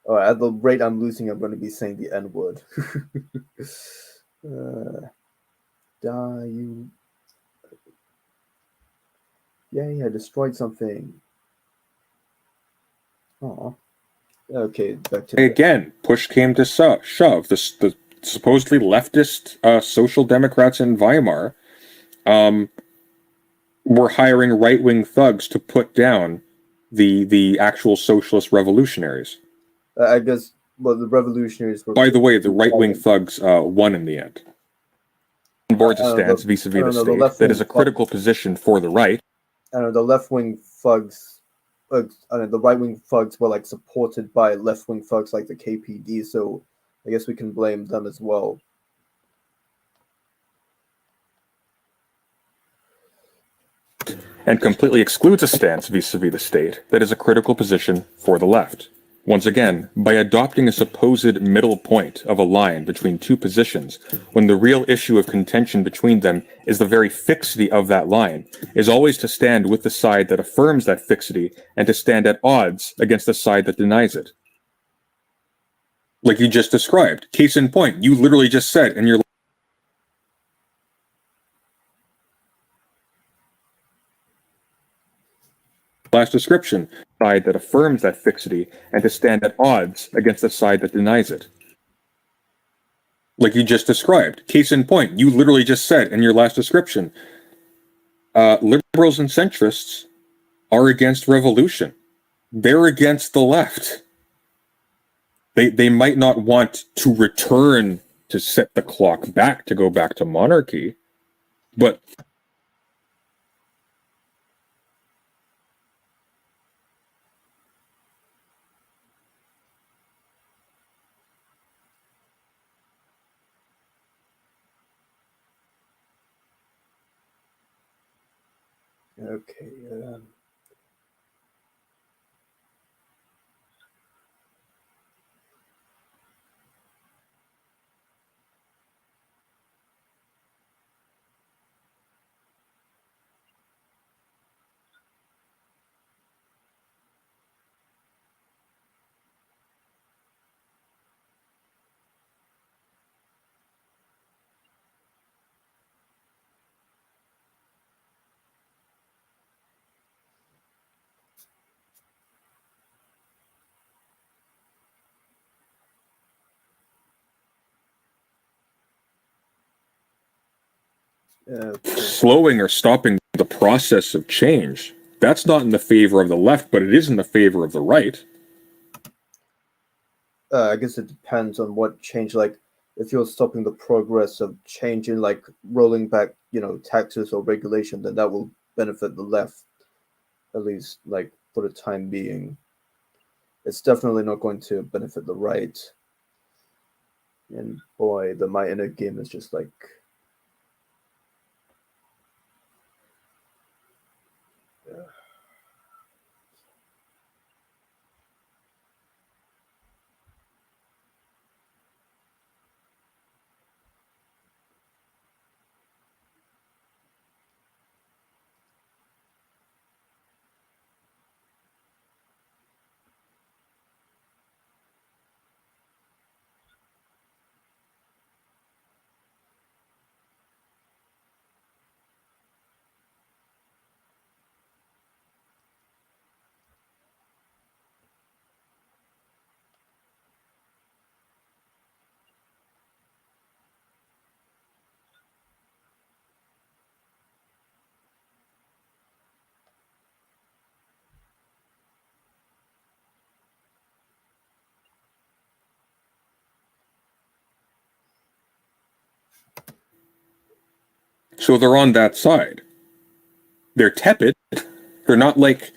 All right, at the rate I'm losing, I'm going to be saying the N word. Die, you! Yay! I destroyed something. Oh. Okay, back to again. Push came to shove. The supposedly leftist social democrats in Weimar were hiring right-wing thugs to put down the actual socialist revolutionaries. I guess. Well, the revolutionaries were. By the way, the right-wing thugs won in the end. On board the stance vis-a-vis the state that is a critical position for the right. I don't know, the left-wing thugs. The right-wing thugs were like supported by left-wing thugs like the KPD, so I guess we can blame them as well. And completely excludes a stance vis-a-vis the state that is a critical position for the left. Once again, by adopting a supposed middle point of a line between two positions, when the real issue of contention between them is the very fixity of that line, is always to stand with the side that affirms that fixity and to stand at odds against the side that denies it. Like you just described. Case in point, you literally just said in your last description, side that affirms that fixity and to stand at odds against the side that denies it. Like you just described. Case in point, you literally just said in your last description, liberals and centrists are against revolution. They're against the left. They might not want to return to set the clock back to go back to monarchy, but Okay. slowing or stopping the process of change, that's not in the favor of the left, but it is in the favor of the right. I guess it depends on what change. Like, if you're stopping the progress of changing, like rolling back, taxes or regulation, then that will benefit the left, at least, like for the time being. It's definitely not going to benefit the right. And boy, my inner game is just like, So they're on that side. They're tepid. They're not like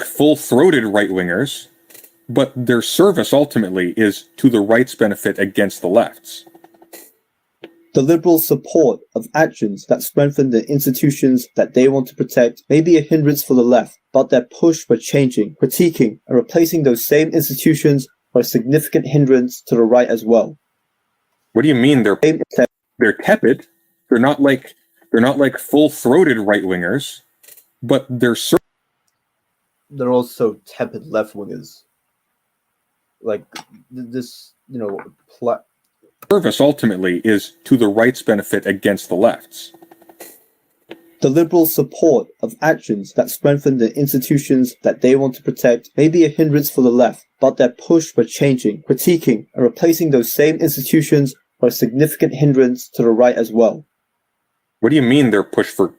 full-throated right-wingers, but their service ultimately is to the right's benefit against the left's. the Liberals' support of actions that strengthen the institutions that they want to protect may be a hindrance for the left, but their push for changing, critiquing, and replacing those same institutions are a significant hindrance to the right as well. What do you mean they're tepid? They're not like full-throated right-wingers, but they're also tepid left wingers. Like this, service ultimately is to the right's benefit against the left's. The Liberals' support of actions that strengthen the institutions that they want to protect may be a hindrance for the left, but their push for changing, critiquing, and replacing those same institutions are a significant hindrance to the right as well. What do you mean they're push for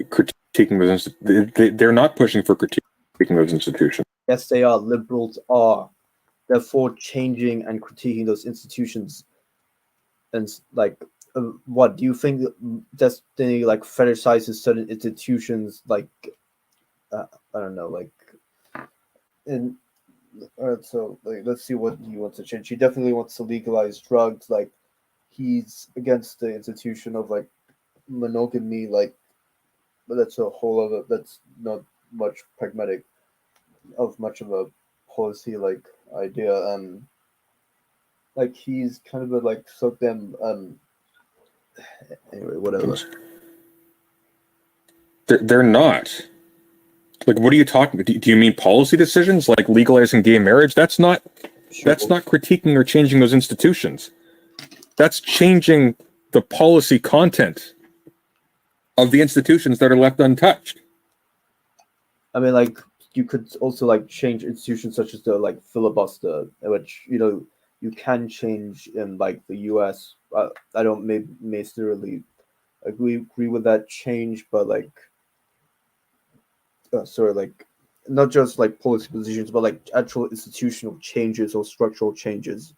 critiquing those? They're not pushing for critiquing those institutions. Yes, they are. Liberals are. Therefore, changing and critiquing those institutions. And what do you think? Destiny fetishizes certain institutions, I don't know, and all right. So let's see what he wants to change. He definitely wants to legalize drugs. Like, he's against the institution of monogamy. But that's a whole other. That's not much pragmatic of much of a policy idea. He's kind of a suck them. Anyway, whatever. They're not. Like, what are you talking about? Do you mean policy decisions like legalizing gay marriage? That's not critiquing or changing those institutions. That's changing the policy content of the institutions that are left untouched. I mean, you could also change institutions such as the filibuster, which you can change in the U.S. I don't necessarily agree with that change, but not just policy positions, but actual institutional changes or structural changes.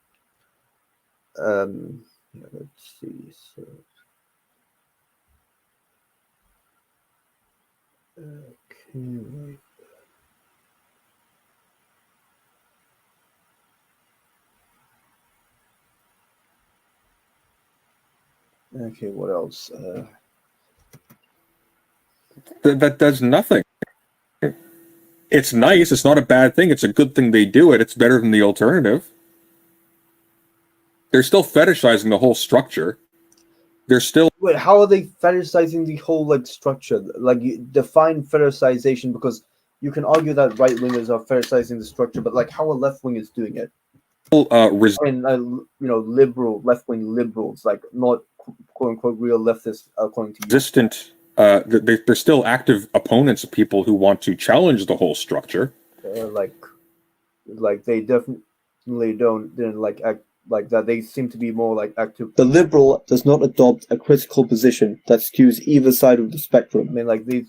Yeah, let's see. So, okay, right. Okay, what else? That does nothing. It's nice. It's not a bad thing. It's a good thing they do it. It's better than the alternative. They're still fetishizing the whole structure. They're still. Wait, how are they fetishizing the whole like structure? Like, you define fetishization, because you can argue that right wingers are fetishizing the structure, but like, how are left wingers doing it? I mean, liberal left wing liberals, like not quote unquote real leftists, according to you. Resistant. They're still active opponents of people who want to challenge the whole structure. Like they definitely didn't like act like that. They seem to be more like active. The liberal does not adopt a critical position that skews either side of the spectrum. I mean, like they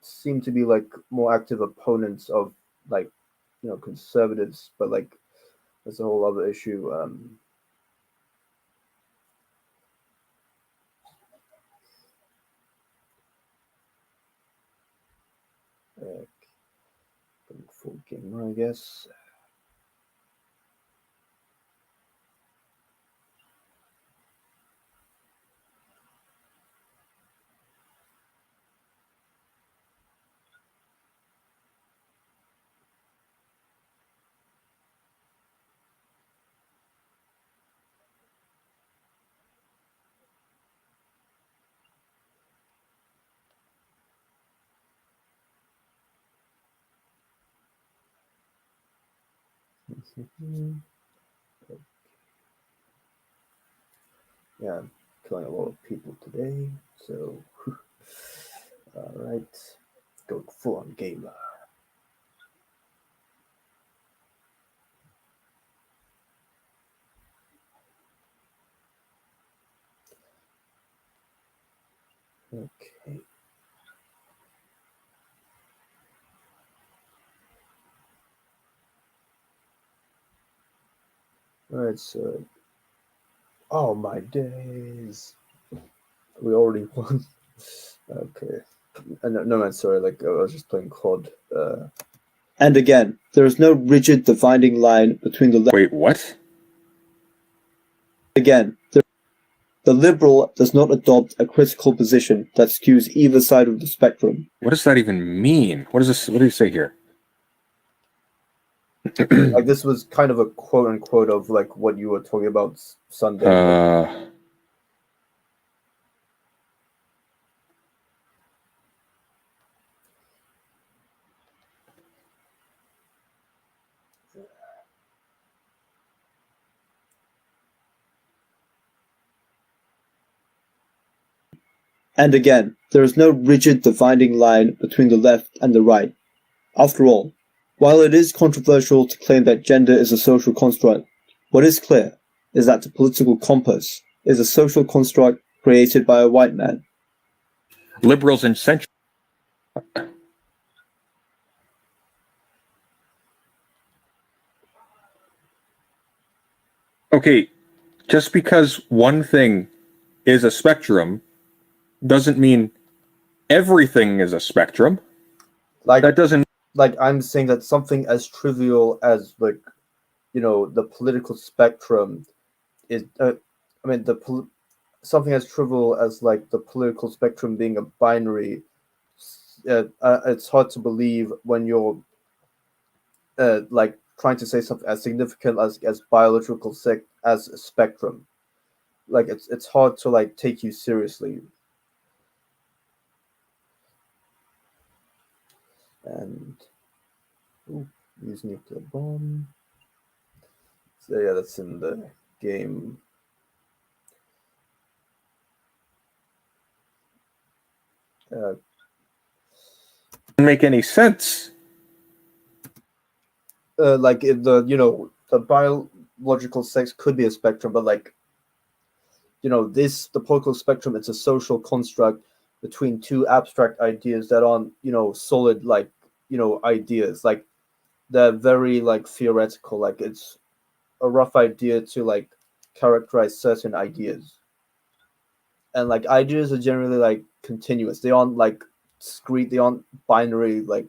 seem to be like more active opponents of like conservatives, but like that's a whole other issue. Full gamer, I guess. Yeah, I'm killing a lot of people today, so all right, go full on gamer. Okay. All right, so oh my days, we already won. Okay, no man, sorry. Like I was just playing COD. And again, there is no rigid dividing line between the. Wait, what? Again, the liberal does not adopt a critical position that skews either side of the spectrum. What does that even mean? What is this? What do you say here? Like this was kind of a quote unquote of like what you were talking about Sunday. And again, there is no rigid dividing line between the left and the right. After all, while it is controversial to claim that gender is a social construct, what is clear is that the political compass is a social construct created by a white man. Liberals and centrists. Okay, just because one thing is a spectrum doesn't mean everything is a spectrum. Like that doesn't. Like I'm saying that something as trivial as like the political spectrum is. Something as trivial as like the political spectrum being a binary. It's hard to believe when you're like trying to say something as significant as biological as a spectrum. Like it's hard to like take you seriously. And use nuclear bomb. So yeah, that's in the game. Doesn't make any sense. Like the biological sex could be a spectrum, but like the political spectrum, it's a social construct between two abstract ideas that aren't solid like ideas. Like they're very like theoretical. Like it's a rough idea to like characterize certain ideas. And like ideas are generally like continuous. They aren't like discrete. They aren't binary. Like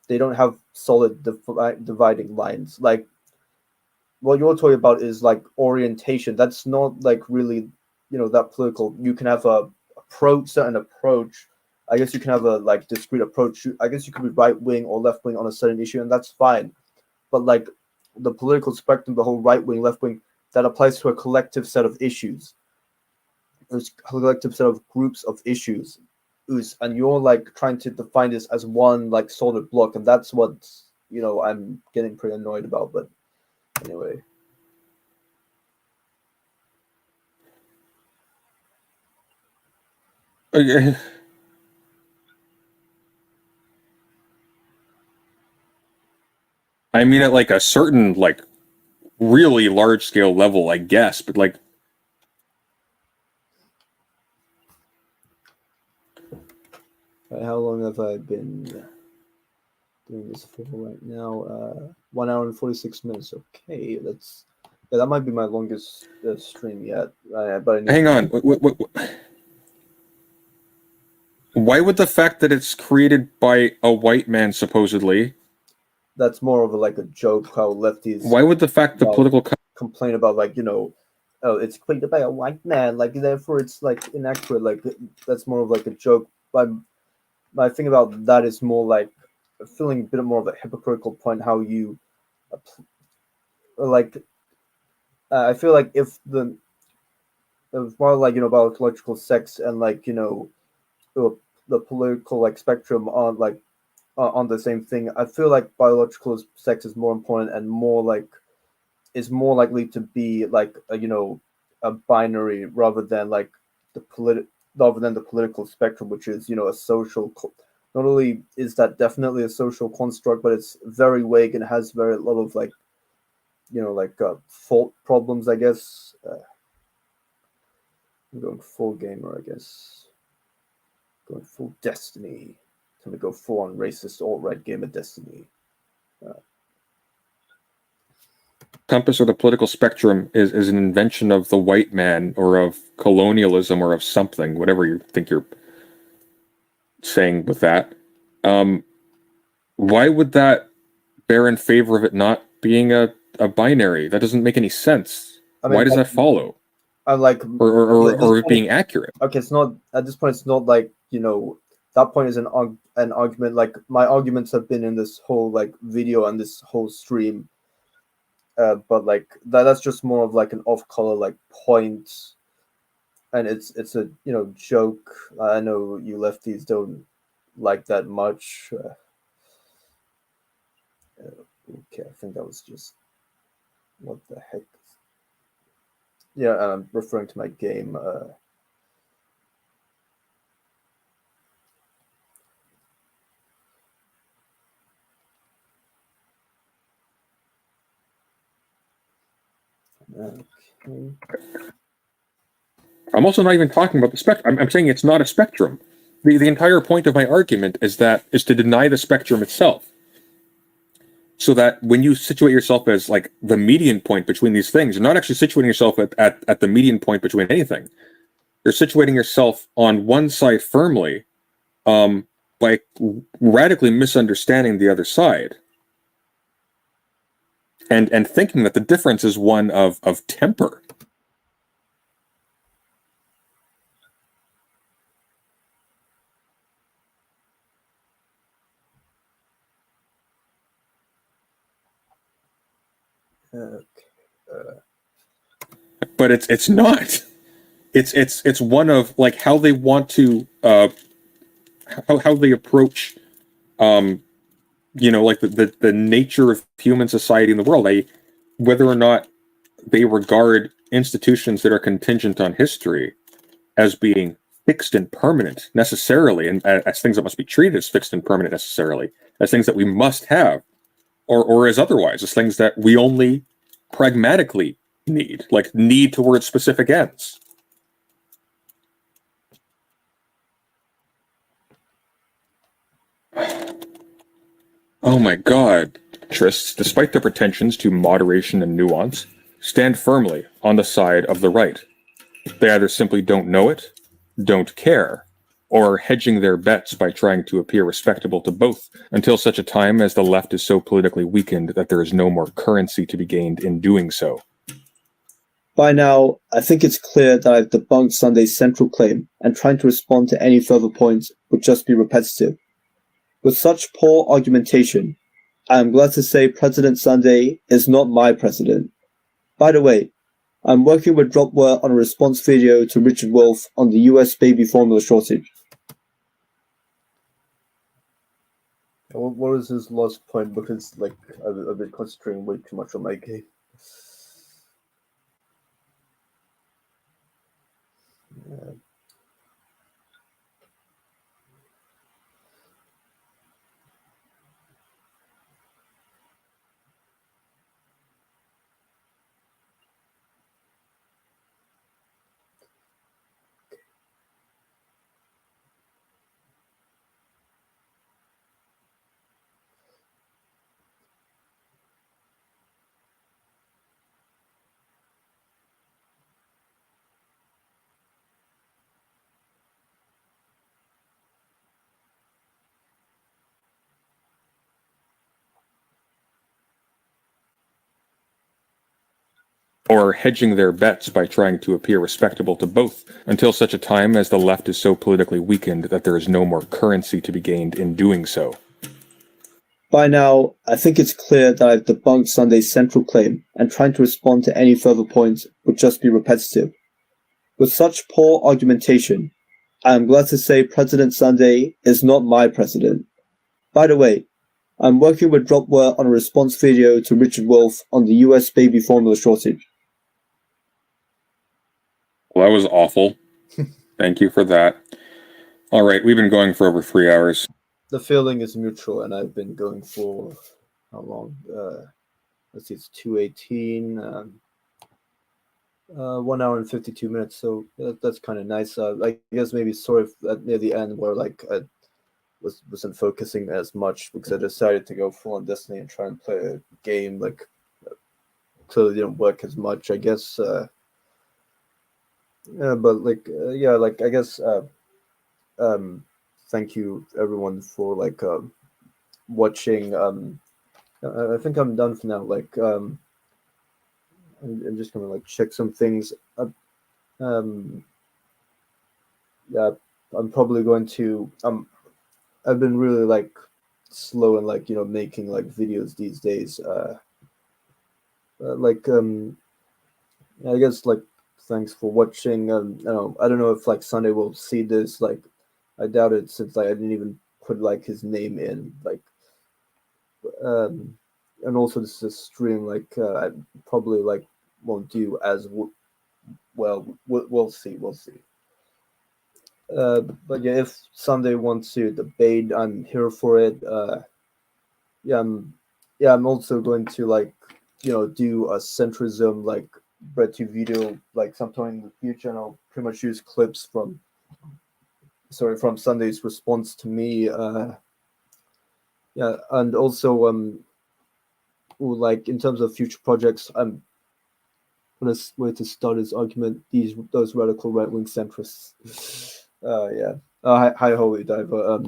they don't have solid dividing lines. Like what you're talking about is like orientation. That's not like really, that political. You can have a certain approach. I guess you can have a like discrete approach. I guess you could be right wing or left wing on a certain issue, and that's fine. But like the political spectrum, the whole right wing, left wing, that applies to a collective set of issues. There's a collective set of groups of issues, and you're like trying to define this as one like solid block, and that's what I'm getting pretty annoyed about. But anyway. Okay. I mean, at like a certain like really large scale level, I guess, but like How long have I been doing this for right now? 1 hour and 46 minutes. Okay, that might be my longest stream yet. But hang on. Why would the fact that it's created by a white man supposedly? That's more of like a joke. How lefties. Why would the fact the political complain about like oh, it's created by a white man, like therefore it's like inaccurate. Like that's more of like a joke. But my thing about that is more like feeling a bit more of a hypocritical point. How you like I feel like if more like biological sex and like the political like spectrum on like on the same thing, I feel like biological sex is more important and more like is more likely to be like a binary rather than like the political spectrum, which is a social. Not only is that definitely a social construct, but it's very vague and has very a lot of like fault problems, I guess. I'm going full gamer, I guess. Going full Destiny. Time to go full on racist alt-right gamer Destiny. compass or the political spectrum is an invention of the white man or of colonialism or of something, whatever you think you're saying with that. Why would that bear in favor of it not being a binary? That doesn't make any sense. I mean, why does that follow? I like or it being accurate. Okay, it's not at this point. It's not like that point is an argument. Like my arguments have been in this whole like video and this whole stream, but like that's just more of like an off-color like point, and it's a joke. I know you lefties don't like that much. Okay, I think that was just what the heck. Yeah, I'm referring to my game. Okay. I'm also not even talking about the spectrum. I'm saying it's not a spectrum. The entire point of my argument is to deny the spectrum itself. So that when you situate yourself as like the median point between these things, you're not actually situating yourself at the median point between anything. You're situating yourself on one side firmly, by radically misunderstanding the other side. And thinking that the difference is one of temper. But it's not. It's one of like how they want to how they approach like the nature of human society in the world. Whether or not they regard institutions that are contingent on history as being fixed and permanent necessarily, and as things that must be treated as fixed and permanent necessarily, as things that we must have, or as otherwise, as things that we only pragmatically need towards specific ends. Oh my god, Tris, despite their pretensions to moderation and nuance, stand firmly on the side of the right. They either simply don't know it, don't care, or are hedging their bets by trying to appear respectable to both until such a time as the left is so politically weakened that there is no more currency to be gained in doing so. By now, I think it's clear that I've debunked Sunday's central claim, and trying to respond to any further points would just be repetitive. With such poor argumentation, I am glad to say President Sunday is not my president. By the way, I'm working with Dropware on a response video to Richard Wolff on the US baby formula shortage. What was his last point? Because I've been concentrating way too much on my game. Yeah. Or hedging their bets by trying to appear respectable to both until such a time as the left is so politically weakened that there is no more currency to be gained in doing so. By now, I think it's clear that I've debunked Sunday's central claim, and trying to respond to any further points would just be repetitive. With such poor argumentation, I am glad to say President Sunday is not my president. By the way, I'm working with Dropware on a response video to Richard Wolff on the US baby formula shortage. Well, that was awful. Thank you for that. All right, we've been going for over 3 hours. The feeling is mutual, and I've been going for how long? Let's see, it's 2:18. 1 hour and 52 minutes. So that's kind of nice. I guess maybe sort of near the end where I wasn't focusing as much because I decided to go full on Destiny and try and play a game clearly didn't work as much. I guess. But I guess. Thank you everyone for watching. I think I'm done for now. I'm just gonna check some things. Yeah, I'm probably going to. I've been really slow in making videos these days. I guess thanks for watching. I don't know if Sunday will see this. I doubt it since I didn't even put his name in. And also this is a stream. I probably won't do as well. We'll see. We'll see. But yeah, if Sunday wants to debate, I'm here for it. I'm also going to do a centrism bread to video sometime in the future, and I'll pretty much use clips from Sunday's response to me. And also in terms of future projects, I'm gonna wait to start his argument. Those radical right wing centrists. Hi, Holy Diver.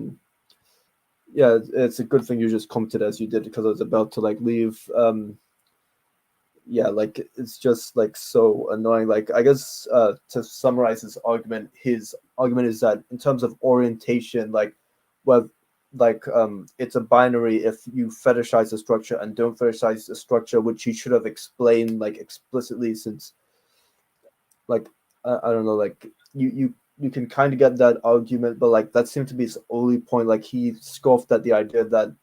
Yeah, it's a good thing you just commented as you did because I was about to leave. It's just so annoying. I guess to summarize his argument is that in terms of orientation, it's a binary if you fetishize the structure and don't fetishize the structure, which he should have explained explicitly, since I don't know, you can kind of get that argument, but that seemed to be his only point. He scoffed at the idea that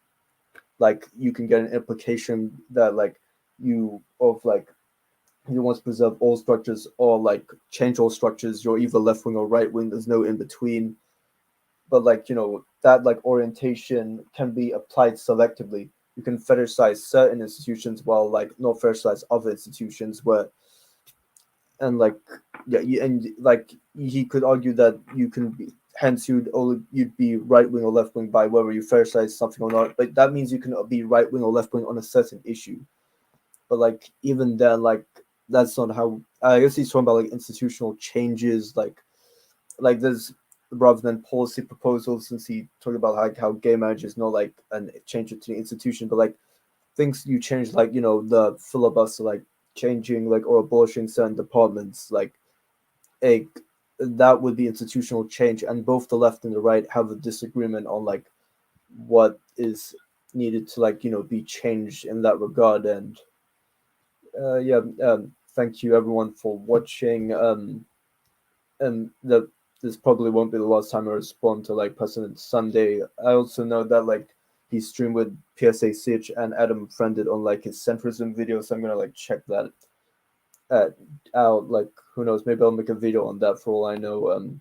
you can get an implication that you want to preserve all structures or change all structures. You're either left wing or right wing. There's no in between. But that orientation can be applied selectively. You can fetishize certain institutions while not fetishize other institutions. He could argue that you can be, hence you'd be right wing or left wing by whether you fetishize something or not. But that means you can be right wing or left wing on a certain issue. But even then, that's not how. I guess he's talking about like institutional changes, like there's rather than policy proposals, since he talked about like how gay marriage is not like an change to the institution, but like things you change, like the filibuster, like changing like or abolishing certain departments, like a that would be institutional change, and both the left and the right have a disagreement on like what is needed to like be changed in that regard. And yeah, thank you everyone for watching. And that this probably won't be the last time I respond to like President Sunday. I also know that like he streamed with PSA Sich and Adam Friended on like his centrism video, so I'm gonna like check that uh, out. Like who knows, maybe I'll make a video on that for all I know.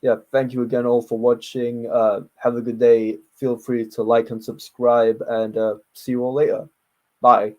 Yeah, thank you again all for watching. Have a good day. Feel free to like and subscribe, and see you all later. Bye.